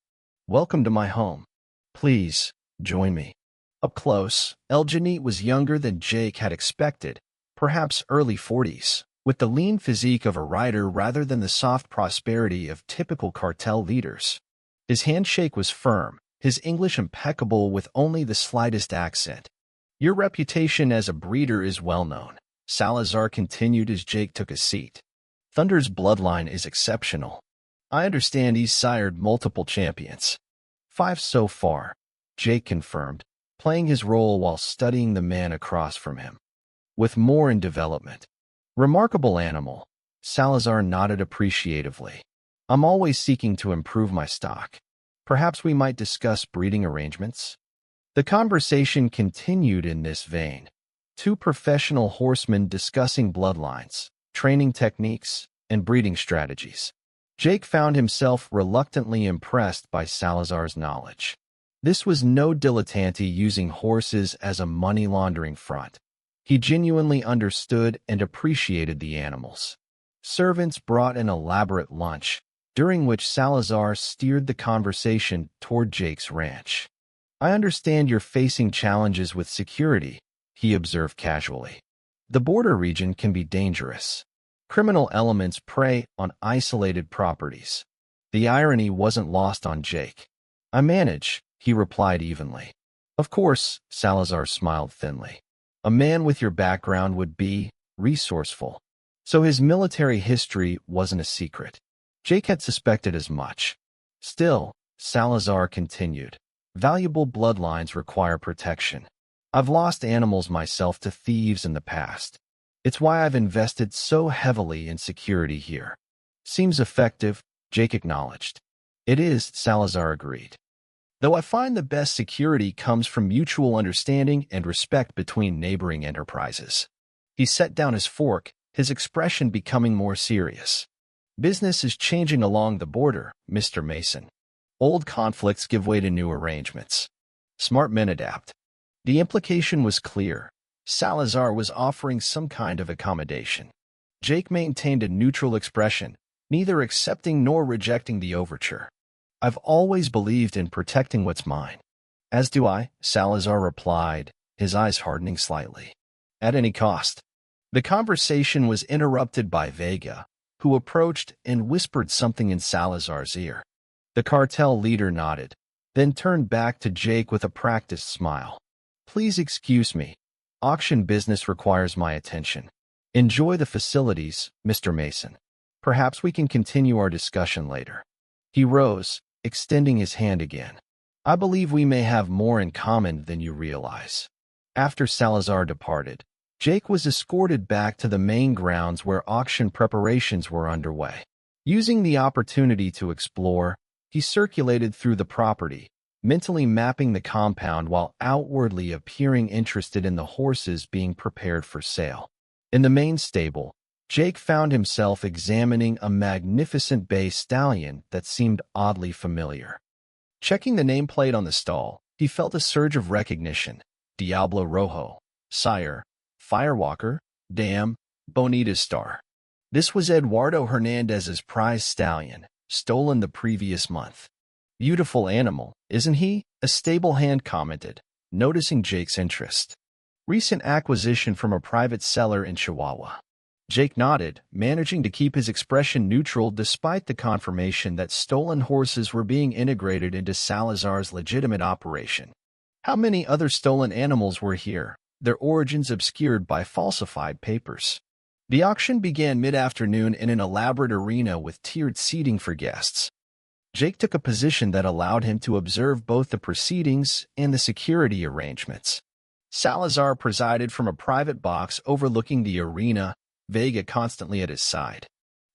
"Welcome to my home. Please, join me." Up close, El Janit was younger than Jake had expected, perhaps early 40s, with the lean physique of a rider rather than the soft prosperity of typical cartel leaders. His handshake was firm, his English impeccable with only the slightest accent. "Your reputation as a breeder is well known," Salazar continued as Jake took a seat. "Thunder's bloodline is exceptional. I understand he's sired multiple champions." "5 so far," Jake confirmed, playing his role while studying the man across from him. "With more in development." "Remarkable animal," Salazar nodded appreciatively. "I'm always seeking to improve my stock. Perhaps we might discuss breeding arrangements?" The conversation continued in this vein. Two professional horsemen discussing bloodlines, training techniques, and breeding strategies. Jake found himself reluctantly impressed by Salazar's knowledge. This was no dilettante using horses as a money-laundering front. He genuinely understood and appreciated the animals. Servants brought an elaborate lunch, during which Salazar steered the conversation toward Jake's ranch. "I understand you're facing challenges with security," he observed casually. "The border region can be dangerous. Criminal elements prey on isolated properties." The irony wasn't lost on Jake. "I manage," he replied evenly. "Of course," Salazar smiled thinly. "A man with your background would be resourceful." So his military history wasn't a secret. Jake had suspected as much. "Still," Salazar continued, "valuable bloodlines require protection. I've lost animals myself to thieves in the past. It's why I've invested so heavily in security here." "Seems effective," Jake acknowledged. "It is," Salazar agreed. "Though I find the best security comes from mutual understanding and respect between neighboring enterprises." He set down his fork, his expression becoming more serious. "Business is changing along the border, Mr. Mason. Old conflicts give way to new arrangements. Smart men adapt." The implication was clear. Salazar was offering some kind of accommodation. Jake maintained a neutral expression, neither accepting nor rejecting the overture. "I've always believed in protecting what's mine." "As do I," Salazar replied, his eyes hardening slightly. "At any cost." The conversation was interrupted by Vega, who approached and whispered something in Salazar's ear. The cartel leader nodded, then turned back to Jake with a practiced smile. "Please excuse me. Auction business requires my attention. Enjoy the facilities, Mr. Mason. Perhaps we can continue our discussion later." He rose, extending his hand again. "I believe we may have more in common than you realize." After Salazar departed, Jake was escorted back to the main grounds where auction preparations were underway. Using the opportunity to explore, he circulated through the property, mentally mapping the compound while outwardly appearing interested in the horses being prepared for sale. In the main stable, Jake found himself examining a magnificent bay stallion that seemed oddly familiar. Checking the nameplate on the stall, he felt a surge of recognition. Diablo Rojo, Sire, Firewalker, Dam, Bonita Star. This was Eduardo Hernandez's prize stallion, stolen the previous month. "Beautiful animal, isn't he?" a stable hand commented, noticing Jake's interest. "Recent acquisition from a private seller in Chihuahua." Jake nodded, managing to keep his expression neutral despite the confirmation that stolen horses were being integrated into Salazar's legitimate operation. How many other stolen animals were here, their origins obscured by falsified papers? The auction began mid-afternoon in an elaborate arena with tiered seating for guests. Jake took a position that allowed him to observe both the proceedings and the security arrangements. Salazar presided from a private box overlooking the arena, Vega constantly at his side.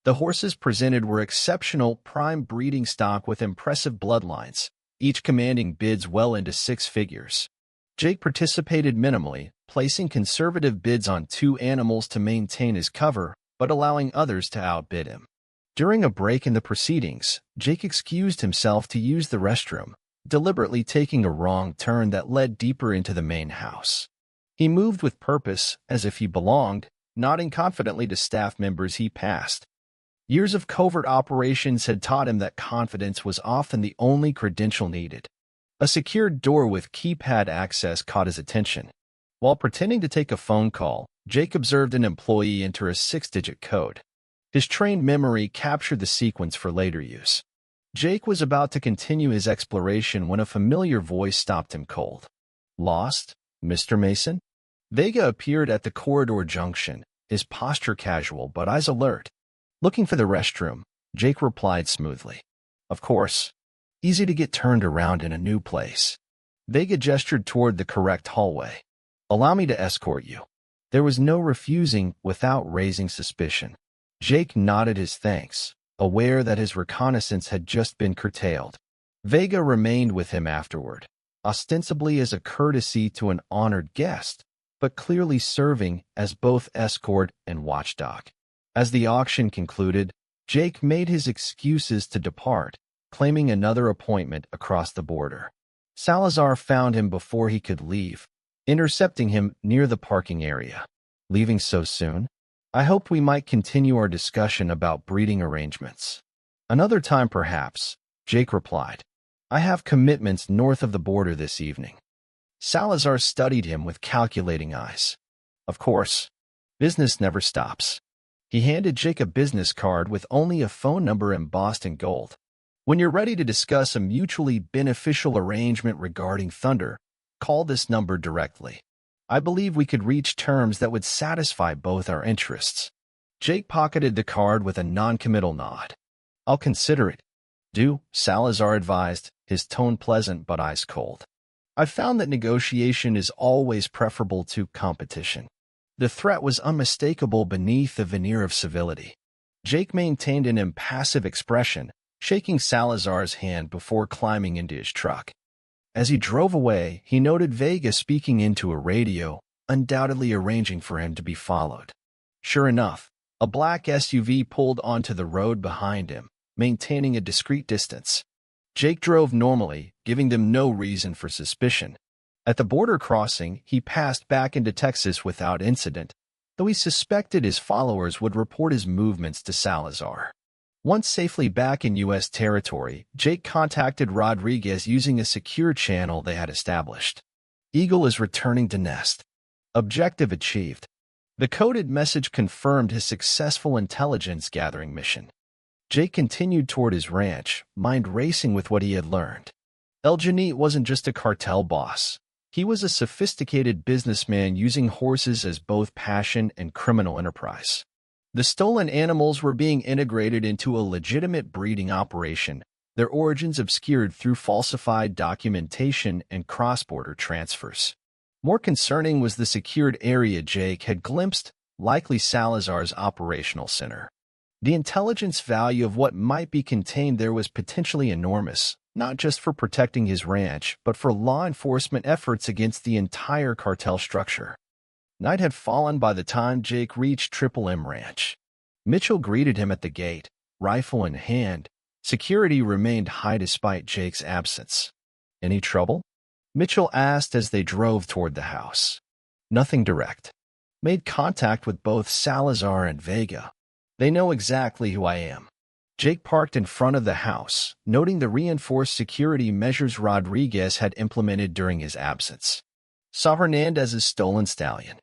The horses presented were exceptional prime breeding stock with impressive bloodlines, each commanding bids well into 6 figures. Jake participated minimally, placing conservative bids on 2 animals to maintain his cover, but allowing others to outbid him. During a break in the proceedings, Jake excused himself to use the restroom, deliberately taking a wrong turn that led deeper into the main house. He moved with purpose, as if he belonged, nodding confidently to staff members he passed. Years of covert operations had taught him that confidence was often the only credential needed. A secured door with keypad access caught his attention. While pretending to take a phone call, Jake observed an employee enter a 6-digit code. His trained memory captured the sequence for later use. Jake was about to continue his exploration when a familiar voice stopped him cold. "Lost, Mr. Mason?" Vega appeared at the corridor junction, his posture casual but eyes alert. "Looking for the restroom," Jake replied smoothly. "Of course. Easy to get turned around in a new place." Vega gestured toward the correct hallway. "Allow me to escort you." There was no refusing without raising suspicion. Jake nodded his thanks, aware that his reconnaissance had just been curtailed. Vega remained with him afterward, ostensibly as a courtesy to an honored guest, but clearly serving as both escort and watchdog. As the auction concluded, Jake made his excuses to depart, claiming another appointment across the border. Salazar found him before he could leave, intercepting him near the parking area. "Leaving so soon? I hoped we might continue our discussion about breeding arrangements." "Another time, perhaps," Jake replied. "I have commitments north of the border this evening." Salazar studied him with calculating eyes. "Of course. Business never stops." He handed Jake a business card with only a phone number embossed in gold. "When you're ready to discuss a mutually beneficial arrangement regarding Thunder, call this number directly. I believe we could reach terms that would satisfy both our interests." Jake pocketed the card with a non-committal nod. "I'll consider it." "Do," Salazar advised, his tone pleasant but ice cold. "I've found that negotiation is always preferable to competition." The threat was unmistakable beneath the veneer of civility. Jake maintained an impassive expression, shaking Salazar's hand before climbing into his truck. As he drove away, he noted Vega speaking into a radio, undoubtedly arranging for him to be followed. Sure enough, a black SUV pulled onto the road behind him, maintaining a discreet distance. Jake drove normally, giving them no reason for suspicion. At the border crossing, he passed back into Texas without incident, though he suspected his followers would report his movements to Salazar. Once safely back in U.S. territory, Jake contacted Rodriguez using a secure channel they had established. "Eagle is returning to nest. Objective achieved." The coded message confirmed his successful intelligence-gathering mission. Jake continued toward his ranch, mind racing with what he had learned. El Janit wasn't just a cartel boss. He was a sophisticated businessman using horses as both passion and criminal enterprise. The stolen animals were being integrated into a legitimate breeding operation, their origins obscured through falsified documentation and cross-border transfers. More concerning was the secured area Jake had glimpsed, likely Salazar's operational center. The intelligence value of what might be contained there was potentially enormous, not just for protecting his ranch, but for law enforcement efforts against the entire cartel structure. Night had fallen by the time Jake reached Triple M Ranch. Mitchell greeted him at the gate, rifle in hand. Security remained high despite Jake's absence. "Any trouble?" Mitchell asked as they drove toward the house. "Nothing direct. Made contact with both Salazar and Vega. They know exactly who I am." Jake parked in front of the house, noting the reinforced security measures Rodriguez had implemented during his absence. "Saw Hernandez's stolen stallion.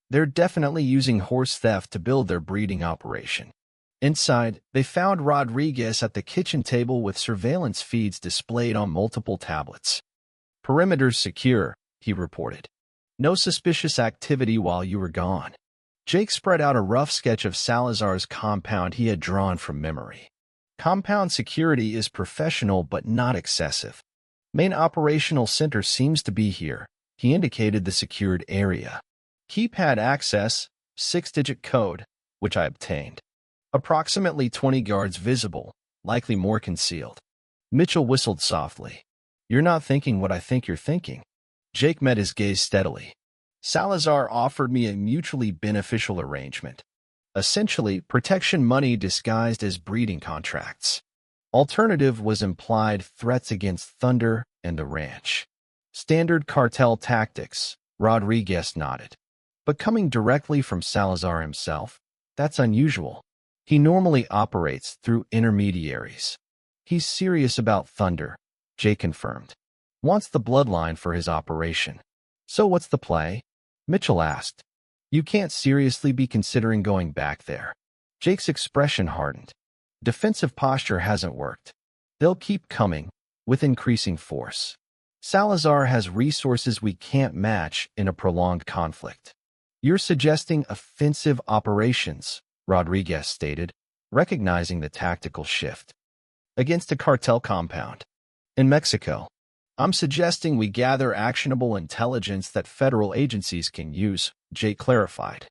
They're definitely using horse theft to build their breeding operation." Inside, they found Rodriguez at the kitchen table with surveillance feeds displayed on multiple tablets. "Perimeter's secure," he reported. "No suspicious activity while you were gone." Jake spread out a rough sketch of Salazar's compound he had drawn from memory. "Compound security is professional but not excessive. Main operational center seems to be here." He indicated the secured area. "Keypad access, 6-digit code," which I obtained. "Approximately 20 guards visible, likely more concealed." Mitchell whistled softly. "You're not thinking what I think you're thinking." Jake met his gaze steadily. "Salazar offered me a mutually beneficial arrangement. Essentially, protection money disguised as breeding contracts. Alternative was implied threats against Thunder and the ranch. Standard cartel tactics, Rodriguez nodded. But coming directly from Salazar himself, that's unusual. He normally operates through intermediaries. He's serious about Thunder, Jake confirmed. Wants the bloodline for his operation. So what's the play? Mitchell asked. You can't seriously be considering going back there. Jake's expression hardened. Defensive posture hasn't worked. They'll keep coming, with increasing force. Salazar has resources we can't match in a prolonged conflict. You're suggesting offensive operations, Rodriguez stated, recognizing the tactical shift. Against a cartel compound. In Mexico, I'm suggesting we gather actionable intelligence that federal agencies can use, Jake clarified.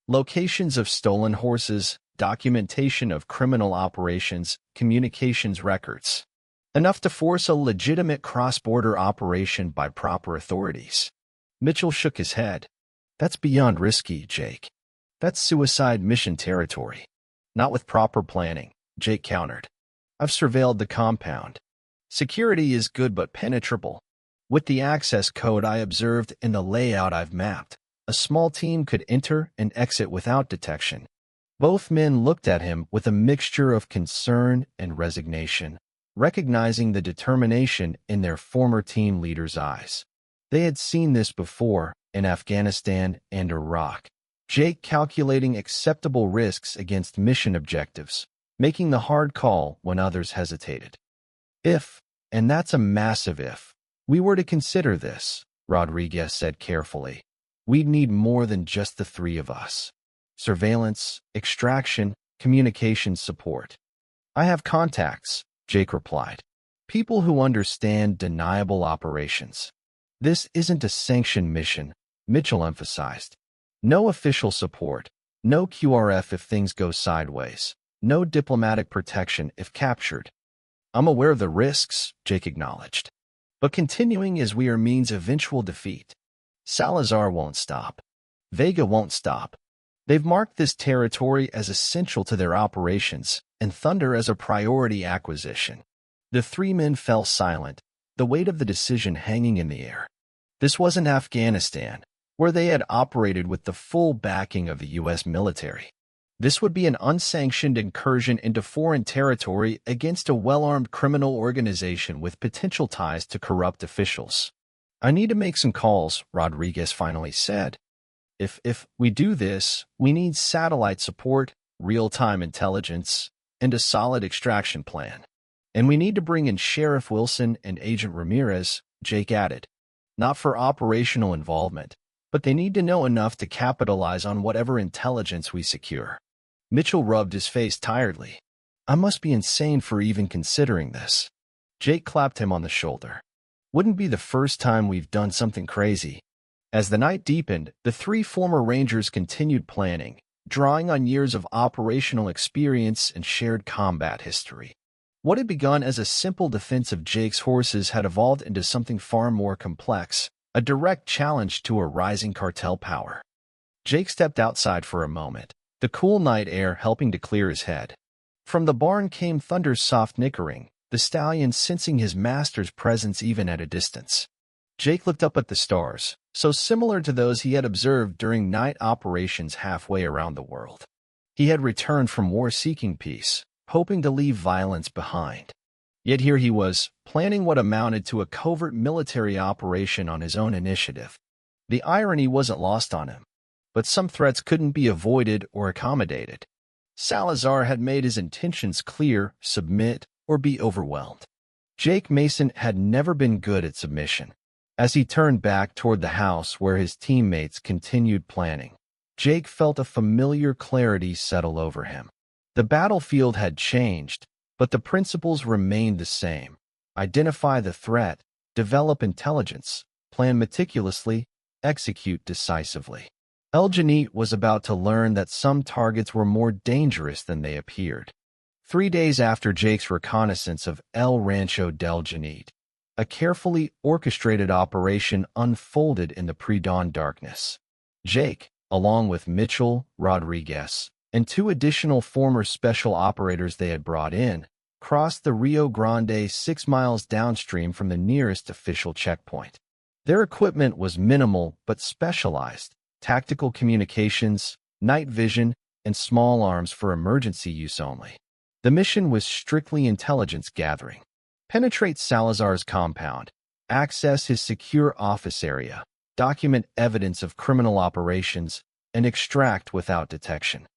Locations of stolen horses, documentation of criminal operations, communications records. Enough to force a legitimate cross-border operation by proper authorities. Mitchell shook his head. That's beyond risky, Jake. That's suicide mission territory. Not with proper planning, Jake countered. I've surveilled the compound. Security is good but penetrable. With the access code I observed and the layout I've mapped, a small team could enter and exit without detection. Both men looked at him with a mixture of concern and resignation, recognizing the determination in their former team leader's eyes. They had seen this before in Afghanistan and Iraq. Jake calculating acceptable risks against mission objectives, making the hard call when others hesitated. If, and that's a massive if, we were to consider this, Rodriguez said carefully, we'd need more than just the three of us. Surveillance, extraction, communication support. I have contacts, Jake replied. People who understand deniable operations. This isn't a sanctioned mission, Mitchell emphasized. No official support, no QRF if things go sideways, no diplomatic protection if captured. I'm aware of the risks, Jake acknowledged. But continuing as we are means eventual defeat. Salazar won't stop. Vega won't stop. They've marked this territory as essential to their operations, and Thunder as a priority acquisition. The three men fell silent, the weight of the decision hanging in the air. This wasn't Afghanistan, where they had operated with the full backing of the U.S. military. This would be an unsanctioned incursion into foreign territory against a well-armed criminal organization with potential ties to corrupt officials. I need to make some calls, Rodriguez finally said. If we do this, we need satellite support, real-time intelligence, and a solid extraction plan. And we need to bring in Sheriff Wilson and Agent Ramirez, Jake added. Not for operational involvement, but they need to know enough to capitalize on whatever intelligence we secure. Mitchell rubbed his face tiredly. I must be insane for even considering this. Jake clapped him on the shoulder. Wouldn't be the first time we've done something crazy. As the night deepened, the three former Rangers continued planning, drawing on years of operational experience and shared combat history. What had begun as a simple defense of Jake's horses had evolved into something far more complex, a direct challenge to a rising cartel power. Jake stepped outside for a moment, the cool night air helping to clear his head. From the barn came Thunder's soft nickering, the stallion sensing his master's presence even at a distance. Jake looked up at the stars, so similar to those he had observed during night operations halfway around the world. He had returned from war seeking peace, hoping to leave violence behind. Yet here he was, planning what amounted to a covert military operation on his own initiative. The irony wasn't lost on him, but some threats couldn't be avoided or accommodated. Salazar had made his intentions clear: submit or be overwhelmed. Jake Mason had never been good at submission. As he turned back toward the house where his teammates continued planning, Jake felt a familiar clarity settle over him. The battlefield had changed, but the principles remained the same. Identify the threat, develop intelligence, plan meticulously, execute decisively. El Janit was about to learn that some targets were more dangerous than they appeared. 3 days after Jake's reconnaissance of El Rancho del Janit, a carefully orchestrated operation unfolded in the pre-dawn darkness. Jake, along with Mitchell, Rodriguez, and 2 additional former special operators they had brought in, crossed the Rio Grande 6 miles downstream from the nearest official checkpoint. Their equipment was minimal but specialized: tactical communications, night vision, and small arms for emergency use only. The mission was strictly intelligence gathering. Penetrate Salazar's compound, access his secure office area, document evidence of criminal operations, and extract without detection.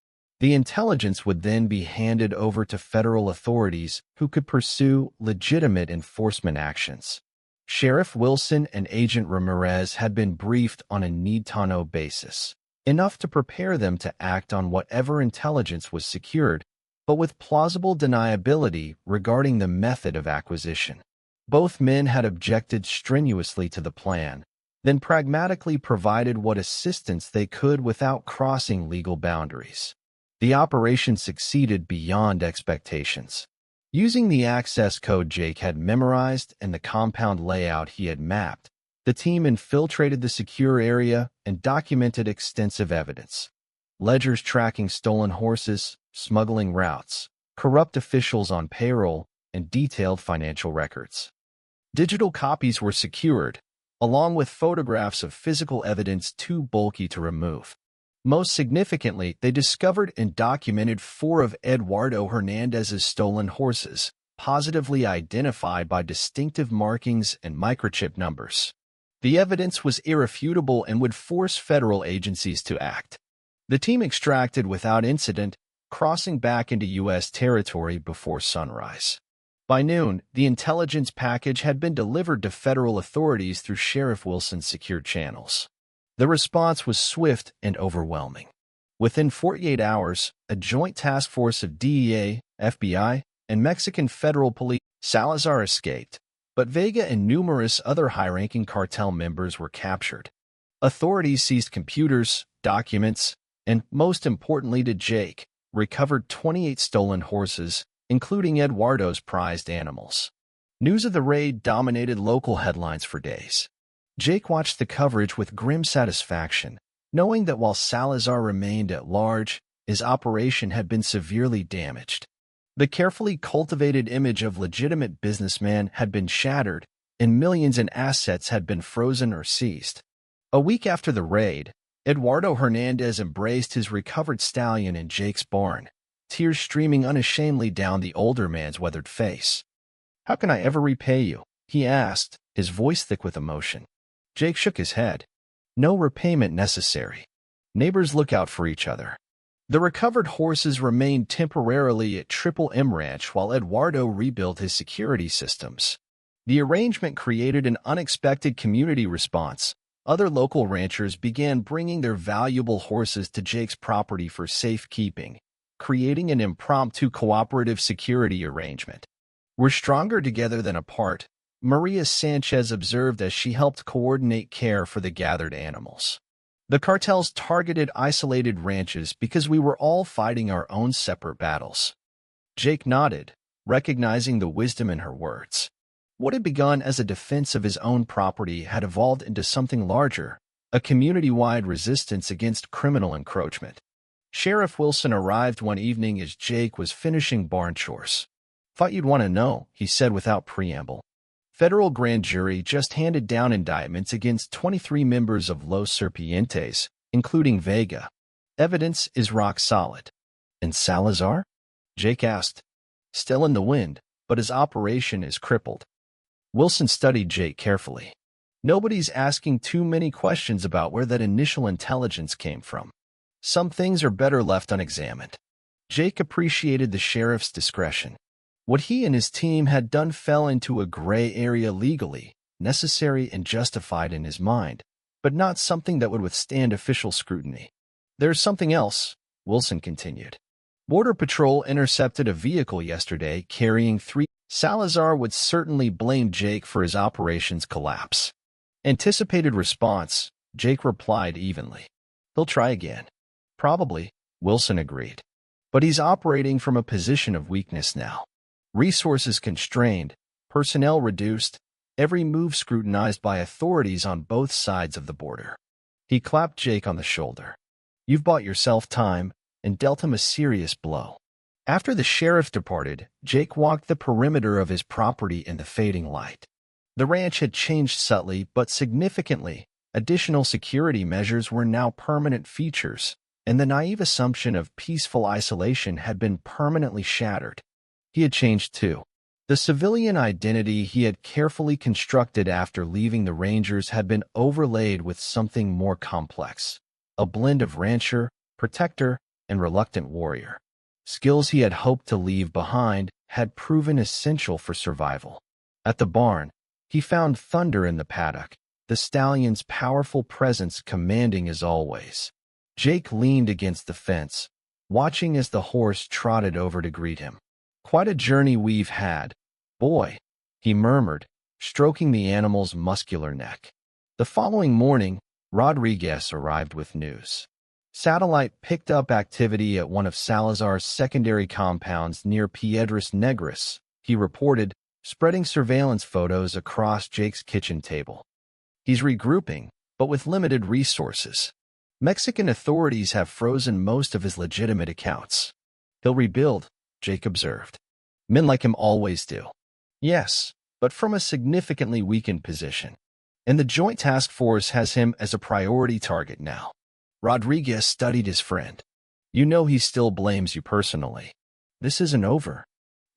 The intelligence would then be handed over to federal authorities who could pursue legitimate enforcement actions. Sheriff Wilson and Agent Ramirez had been briefed on a need-to-know basis, enough to prepare them to act on whatever intelligence was secured, but with plausible deniability regarding the method of acquisition. Both men had objected strenuously to the plan, then pragmatically provided what assistance they could without crossing legal boundaries. The operation succeeded beyond expectations. Using the access code Jake had memorized and the compound layout he had mapped, the team infiltrated the secure area and documented extensive evidence. Ledgers tracking stolen horses, smuggling routes, corrupt officials on payroll, and detailed financial records. Digital copies were secured, along with photographs of physical evidence too bulky to remove. Most significantly, they discovered and documented 4 of Eduardo Hernandez's stolen horses, positively identified by distinctive markings and microchip numbers. The evidence was irrefutable and would force federal agencies to act. The team extracted without incident, crossing back into U.S. territory before sunrise. By noon, the intelligence package had been delivered to federal authorities through Sheriff Wilson's secure channels. The response was swift and overwhelming. Within 48 hours, a joint task force of DEA, FBI, and Mexican federal police. Salazar escaped, but Vega and numerous other high-ranking cartel members were captured. Authorities seized computers, documents, and, most importantly to Jake, recovered 28 stolen horses, including Eduardo's prized animals. News of the raid dominated local headlines for days. Jake watched the coverage with grim satisfaction, knowing that while Salazar remained at large, his operation had been severely damaged. The carefully cultivated image of legitimate businessman had been shattered, and millions in assets had been frozen or seized. A week after the raid, Eduardo Hernandez embraced his recovered stallion in Jake's barn, tears streaming unashamedly down the older man's weathered face. "How can I ever repay you?" he asked, his voice thick with emotion. Jake shook his head. "No repayment necessary. Neighbors look out for each other." The recovered horses remained temporarily at Triple M Ranch while Eduardo rebuilt his security systems. The arrangement created an unexpected community response. Other local ranchers began bringing their valuable horses to Jake's property for safekeeping, creating an impromptu cooperative security arrangement. "We're stronger together than apart," Maria Sanchez observed as she helped coordinate care for the gathered animals. "The cartels targeted isolated ranches because we were all fighting our own separate battles." Jake nodded, recognizing the wisdom in her words. What had begun as a defense of his own property had evolved into something larger, a community-wide resistance against criminal encroachment. Sheriff Wilson arrived one evening as Jake was finishing barn chores. "Thought you'd want to know," he said without preamble. Federal grand jury just handed down indictments against 23 members of Los Serpientes, including Vega. Evidence is rock solid. "And Salazar?" Jake asked. "Still in the wind, but his operation is crippled." Wilson studied Jake carefully. "Nobody's asking too many questions about where that initial intelligence came from. Some things are better left unexamined." Jake appreciated the sheriff's discretion. What he and his team had done fell into a gray area legally, necessary and justified in his mind, but not something that would withstand official scrutiny. "There's something else," Wilson continued. "Border Patrol intercepted a vehicle yesterday carrying 3. Salazar would certainly blame Jake for his operation's collapse. Anticipated response, Jake replied evenly. "He'll try again." "Probably," Wilson agreed. "But he's operating from a position of weakness now. Resources constrained, personnel reduced, every move scrutinized by authorities on both sides of the border." He clapped Jake on the shoulder. "You've bought yourself time and dealt him a serious blow." After the sheriff departed, Jake walked the perimeter of his property in the fading light. The ranch had changed subtly but significantly. Additional security measures were now permanent features, and the naive assumption of peaceful isolation had been permanently shattered. He had changed too. The civilian identity he had carefully constructed after leaving the Rangers had been overlaid with something more complex, a blend of rancher, protector, and reluctant warrior. Skills he had hoped to leave behind had proven essential for survival. At the barn, he found Thunder in the paddock, the stallion's powerful presence commanding as always. Jake leaned against the fence, watching as the horse trotted over to greet him. "Quite a journey we've had, boy," he murmured, stroking the animal's muscular neck. The following morning, Rodriguez arrived with news. Satellite picked up activity at one of Salazar's secondary compounds near Piedras Negras, he reported, spreading surveillance photos across Jake's kitchen table. "He's regrouping, but with limited resources. Mexican authorities have frozen most of his legitimate accounts. He'll rebuild," Jake observed. "Men like him always do." "Yes, but from a significantly weakened position. And the Joint Task Force has him as a priority target now." Rodriguez studied his friend. "You know he still blames you personally. This isn't over."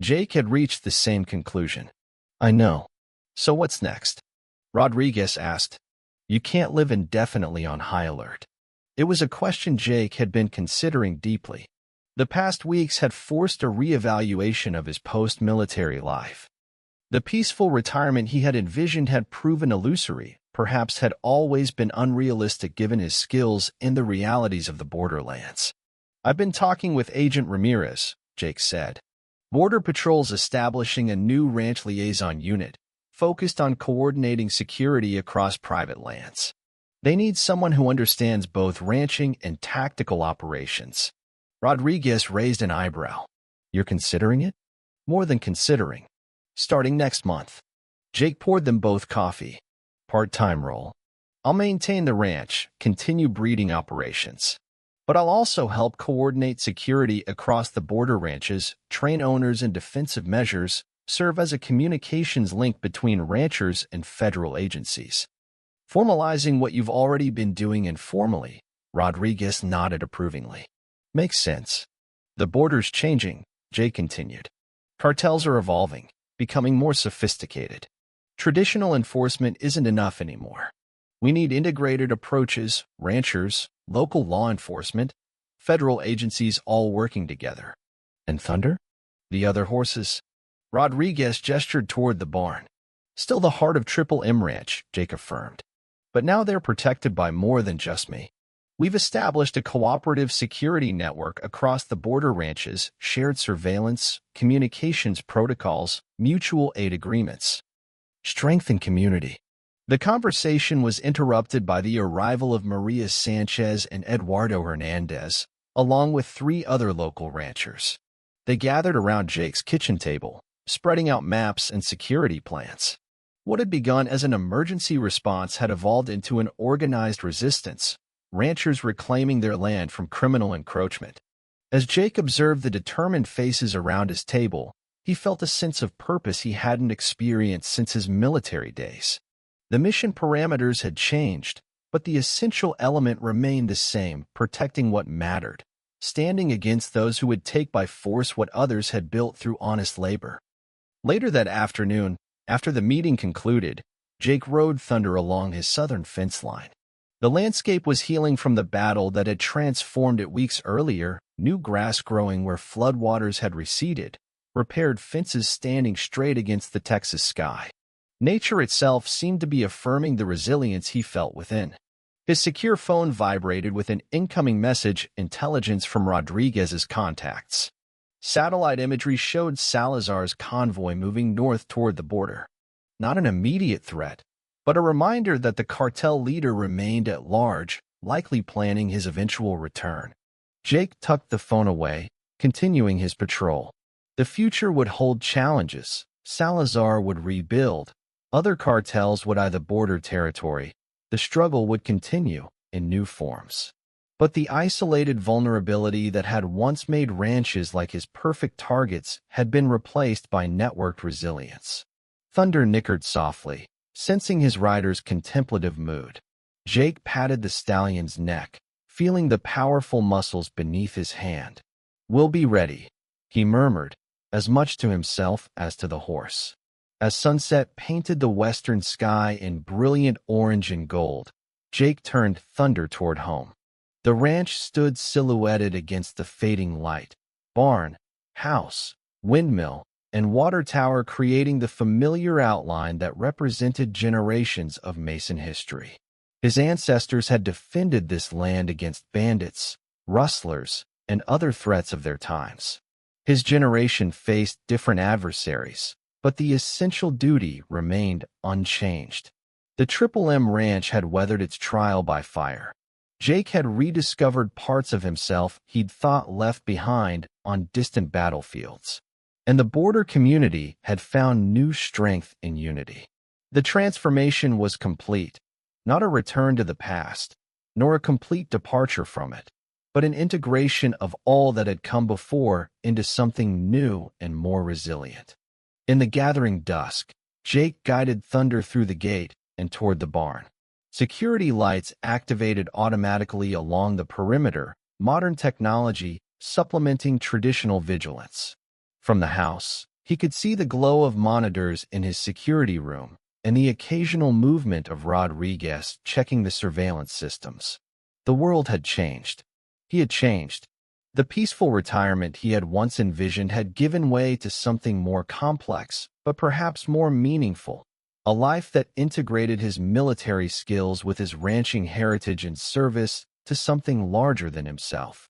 Jake had reached the same conclusion. "I know. So what's next?" Rodriguez asked. "You can't live indefinitely on high alert." It was a question Jake had been considering deeply. The past weeks had forced a reevaluation of his post-military life. The peaceful retirement he had envisioned had proven illusory, perhaps had always been unrealistic given his skills and the realities of the borderlands. "I've been talking with Agent Ramirez," Jake said. "Border Patrol's establishing a new ranch liaison unit, focused on coordinating security across private lands. They need someone who understands both ranching and tactical operations." Rodriguez raised an eyebrow. "You're considering it?" "More than considering. Starting next month." Jake poured them both coffee. "Part-time role. I'll maintain the ranch, continue breeding operations. But I'll also help coordinate security across the border ranches, train owners in defensive measures, serve as a communications link between ranchers and federal agencies." "Formalizing what you've already been doing informally," Rodriguez nodded approvingly. "Makes sense. The border's changing," Jay continued. "Cartels are evolving, becoming more sophisticated. Traditional enforcement isn't enough anymore. We need integrated approaches, ranchers, local law enforcement, federal agencies all working together." "And Thunder? The other horses?" Rodriguez gestured toward the barn. "Still the heart of Triple M Ranch," Jake affirmed. "But now they're protected by more than just me. We've established a cooperative security network across the border ranches, shared surveillance, communications protocols, mutual aid agreements. Strengthen community." The conversation was interrupted by the arrival of Maria Sanchez and Eduardo Hernandez, along with 3 other local ranchers. They gathered around Jake's kitchen table, spreading out maps and security plans. What had begun as an emergency response had evolved into an organized resistance, ranchers reclaiming their land from criminal encroachment. As Jake observed the determined faces around his table, he felt a sense of purpose he hadn't experienced since his military days. The mission parameters had changed, but the essential element remained the same, protecting what mattered, standing against those who would take by force what others had built through honest labor. Later that afternoon, after the meeting concluded, Jake rode Thunder along his southern fence line. The landscape was healing from the battle that had transformed it weeks earlier, new grass growing where floodwaters had receded, repaired fences standing straight against the Texas sky. Nature itself seemed to be affirming the resilience he felt within. His secure phone vibrated with an incoming message, intelligence from Rodriguez's contacts. Satellite imagery showed Salazar's convoy moving north toward the border. Not an immediate threat, but a reminder that the cartel leader remained at large, likely planning his eventual return. Jake tucked the phone away, continuing his patrol. The future would hold challenges. Salazar would rebuild. Other cartels would eye the border territory. The struggle would continue in new forms. But the isolated vulnerability that had once made ranches like his perfect targets had been replaced by networked resilience. Thunder nickered softly, sensing his rider's contemplative mood. Jake patted the stallion's neck, feeling the powerful muscles beneath his hand. "We'll be ready," he murmured, as much to himself as to the horse. As sunset painted the western sky in brilliant orange and gold, Jake turned Thunder toward home. The ranch stood silhouetted against the fading light, barn, house, windmill, and water tower creating the familiar outline that represented generations of Mason history. His ancestors had defended this land against bandits, rustlers, and other threats of their times. His generation faced different adversaries, but the essential duty remained unchanged. The Triple M Ranch had weathered its trial by fire. Jake had rediscovered parts of himself he'd thought left behind on distant battlefields. And the border community had found new strength in unity. The transformation was complete, not a return to the past, nor a complete departure from it, but an integration of all that had come before into something new and more resilient. In the gathering dusk, Jake guided Thunder through the gate and toward the barn. Security lights activated automatically along the perimeter, modern technology supplementing traditional vigilance. From the house, he could see the glow of monitors in his security room and the occasional movement of Rodriguez checking the surveillance systems. The world had changed. He had changed. The peaceful retirement he had once envisioned had given way to something more complex, but perhaps more meaningful. A life that integrated his military skills with his ranching heritage and service to something larger than himself.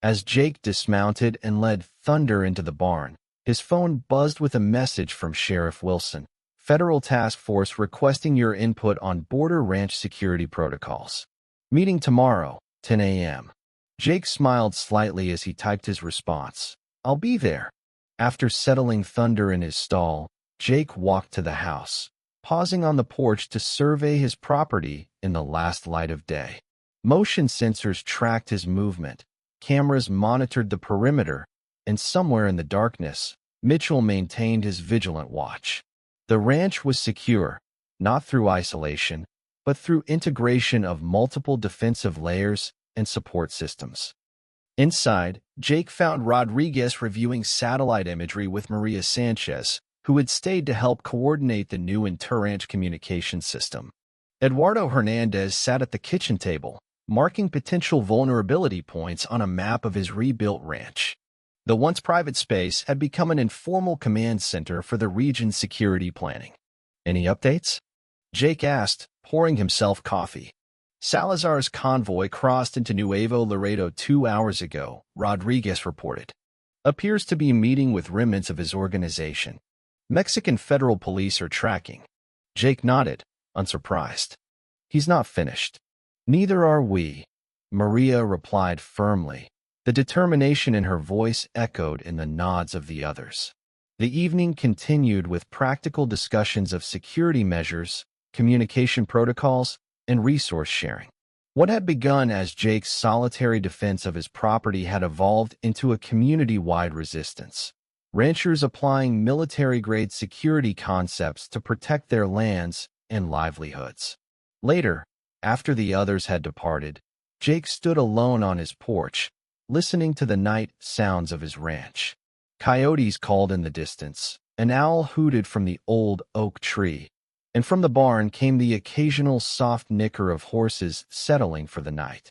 As Jake dismounted and led Thunder into the barn, his phone buzzed with a message from Sheriff Wilson, Federal Task Force requesting your input on border ranch security protocols. Meeting tomorrow, 10 a.m. Jake smiled slightly as he typed his response. "I'll be there." After settling Thunder in his stall, Jake walked to the house, pausing on the porch to survey his property in the last light of day. Motion sensors tracked his movement, cameras monitored the perimeter, and somewhere in the darkness, Mitchell maintained his vigilant watch. The ranch was secure, not through isolation, but through integration of multiple defensive layers and support systems. Inside, Jake found Rodriguez reviewing satellite imagery with Maria Sanchez, who had stayed to help coordinate the new inter-ranch communication system. Eduardo Hernandez sat at the kitchen table, marking potential vulnerability points on a map of his rebuilt ranch. The once private space had become an informal command center for the region's security planning. "Any updates?" Jake asked, pouring himself coffee. "Salazar's convoy crossed into Nuevo Laredo 2 hours ago," Rodriguez reported. "Appears to be meeting with remnants of his organization. Mexican federal police are tracking." Jake nodded, unsurprised. "He's not finished." "Neither are we," Maria replied firmly. The determination in her voice echoed in the nods of the others. The evening continued with practical discussions of security measures, communication protocols, and resource sharing. What had begun as Jake's solitary defense of his property had evolved into a community-wide resistance. Ranchers applying military-grade security concepts to protect their lands and livelihoods. Later, after the others had departed, Jake stood alone on his porch, listening to the night sounds of his ranch. Coyotes called in the distance, an owl hooted from the old oak tree, and from the barn came the occasional soft nicker of horses settling for the night.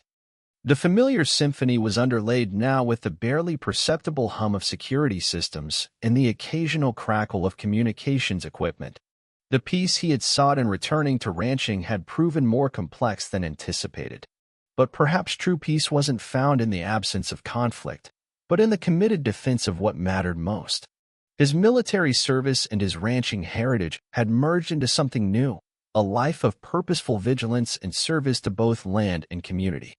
The familiar symphony was underlaid now with the barely perceptible hum of security systems and the occasional crackle of communications equipment. The peace he had sought in returning to ranching had proven more complex than anticipated. But perhaps true peace wasn't found in the absence of conflict, but in the committed defense of what mattered most. His military service and his ranching heritage had merged into something new, a life of purposeful vigilance and service to both land and community.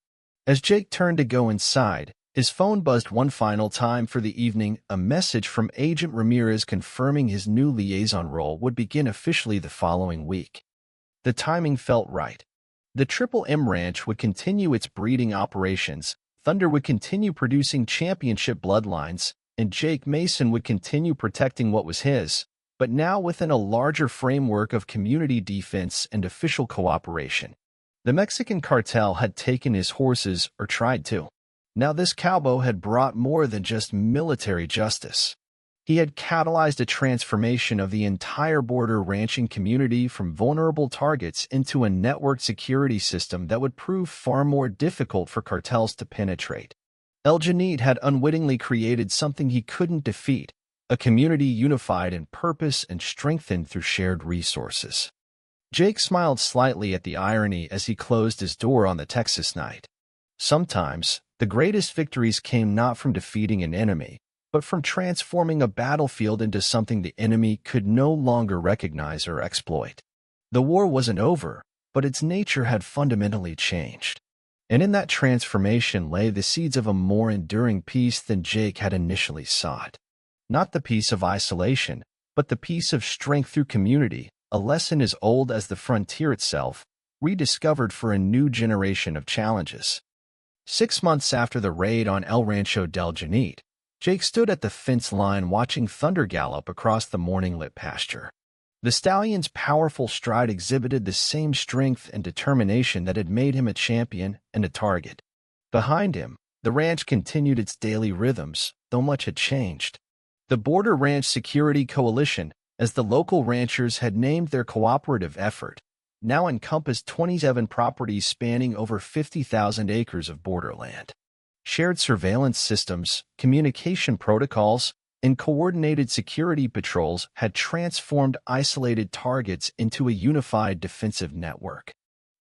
As Jake turned to go inside, his phone buzzed one final time for the evening, a message from Agent Ramirez confirming his new liaison role would begin officially the following week. The timing felt right. The Triple M Ranch would continue its breeding operations, Thunder would continue producing championship bloodlines, and Jake Mason would continue protecting what was his, but now within a larger framework of community defense and official cooperation. The Mexican cartel had taken his horses, or tried to. Now this cowboy had brought more than just military justice. He had catalyzed a transformation of the entire border ranching community from vulnerable targets into a networked security system that would prove far more difficult for cartels to penetrate. El Janit had unwittingly created something he couldn't defeat, a community unified in purpose and strengthened through shared resources. Jake smiled slightly at the irony as he closed his door on the Texas night. Sometimes, the greatest victories came not from defeating an enemy, but from transforming a battlefield into something the enemy could no longer recognize or exploit. The war wasn't over, but its nature had fundamentally changed. And in that transformation lay the seeds of a more enduring peace than Jake had initially sought. Not the peace of isolation, but the peace of strength through community, a lesson as old as the frontier itself, rediscovered for a new generation of challenges. 6 months after the raid on El Rancho del Janit, Jake stood at the fence line watching Thunder gallop across the morning-lit pasture. The stallion's powerful stride exhibited the same strength and determination that had made him a champion and a target. Behind him, the ranch continued its daily rhythms, though much had changed. The Border Ranch Security Coalition, as the local ranchers had named their cooperative effort, now encompassed 27 properties spanning over 50,000 acres of borderland. Shared surveillance systems, communication protocols, and coordinated security patrols had transformed isolated targets into a unified defensive network.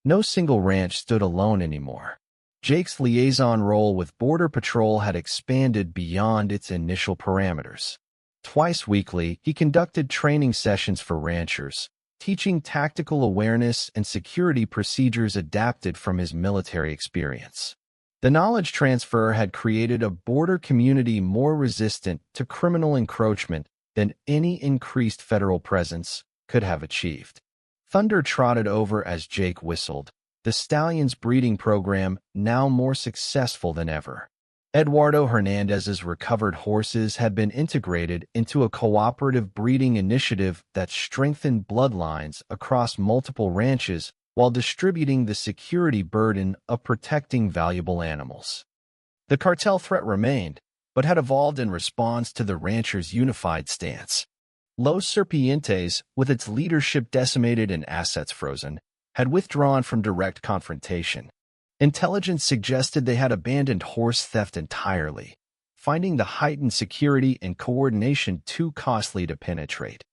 No single ranch stood alone anymore. Jake's liaison role with Border Patrol had expanded beyond its initial parameters. Twice weekly, he conducted training sessions for ranchers, teaching tactical awareness and security procedures adapted from his military experience. The knowledge transfer had created a border community more resistant to criminal encroachment than any increased federal presence could have achieved. Thunder trotted over as Jake whistled, the stallion's breeding program now more successful than ever. Eduardo Hernandez's recovered horses had been integrated into a cooperative breeding initiative that strengthened bloodlines across multiple ranches while distributing the security burden of protecting valuable animals. The cartel threat remained, but had evolved in response to the ranchers' unified stance. Los Serpientes, with its leadership decimated and assets frozen, had withdrawn from direct confrontation. Intelligence suggested they had abandoned horse theft entirely, finding the heightened security and coordination too costly to penetrate.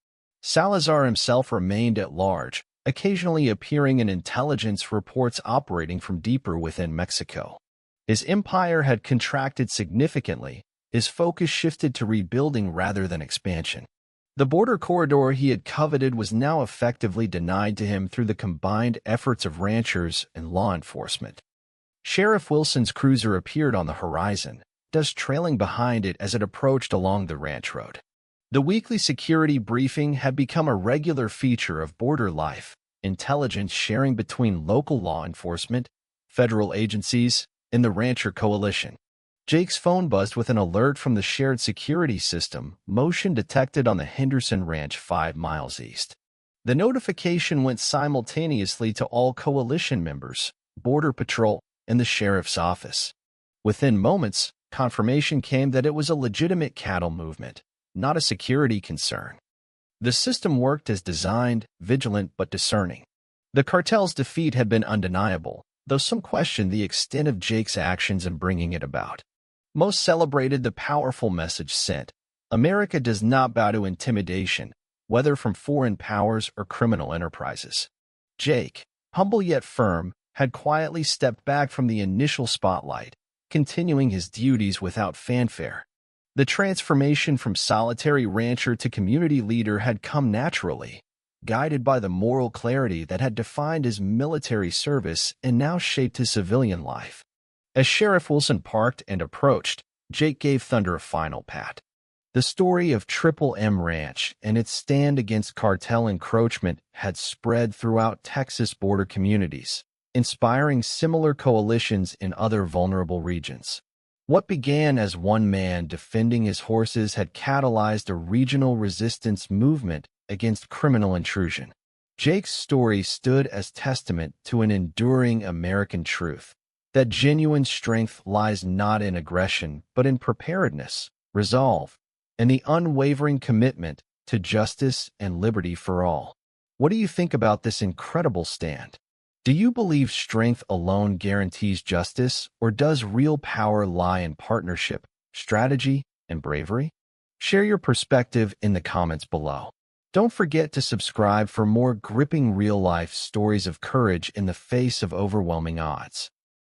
Salazar himself remained at large, occasionally appearing in intelligence reports operating from deeper within Mexico. His empire had contracted significantly, his focus shifted to rebuilding rather than expansion. The border corridor he had coveted was now effectively denied to him through the combined efforts of ranchers and law enforcement. Sheriff Wilson's cruiser appeared on the horizon, dust trailing behind it as it approached along the ranch road. The weekly security briefing had become a regular feature of border life, intelligence sharing between local law enforcement, federal agencies, and the rancher coalition. Jake's phone buzzed with an alert from the shared security system, motion detected on the Henderson Ranch 5 miles east. The notification went simultaneously to all coalition members, Border Patrol, and the sheriff's office. Within moments, confirmation came that it was a legitimate cattle movement, not a security concern. The system worked as designed, vigilant but discerning. The cartel's defeat had been undeniable, though some questioned the extent of Jake's actions in bringing it about. Most celebrated the powerful message sent: America does not bow to intimidation, whether from foreign powers or criminal enterprises. Jake, humble yet firm, had quietly stepped back from the initial spotlight, continuing his duties without fanfare. The transformation from solitary rancher to community leader had come naturally, guided by the moral clarity that had defined his military service and now shaped his civilian life. As Sheriff Wilson parked and approached, Jake gave Thunder a final pat. The story of Triple M Ranch and its stand against cartel encroachment had spread throughout Texas border communities, inspiring similar coalitions in other vulnerable regions. What began as one man defending his horses had catalyzed a regional resistance movement against criminal intrusion. Jake's story stood as testament to an enduring American truth, that genuine strength lies not in aggression, but in preparedness, resolve, and the unwavering commitment to justice and liberty for all. What do you think about this incredible stand? Do you believe strength alone guarantees justice, or does real power lie in partnership, strategy, and bravery? Share your perspective in the comments below. Don't forget to subscribe for more gripping real-life stories of courage in the face of overwhelming odds.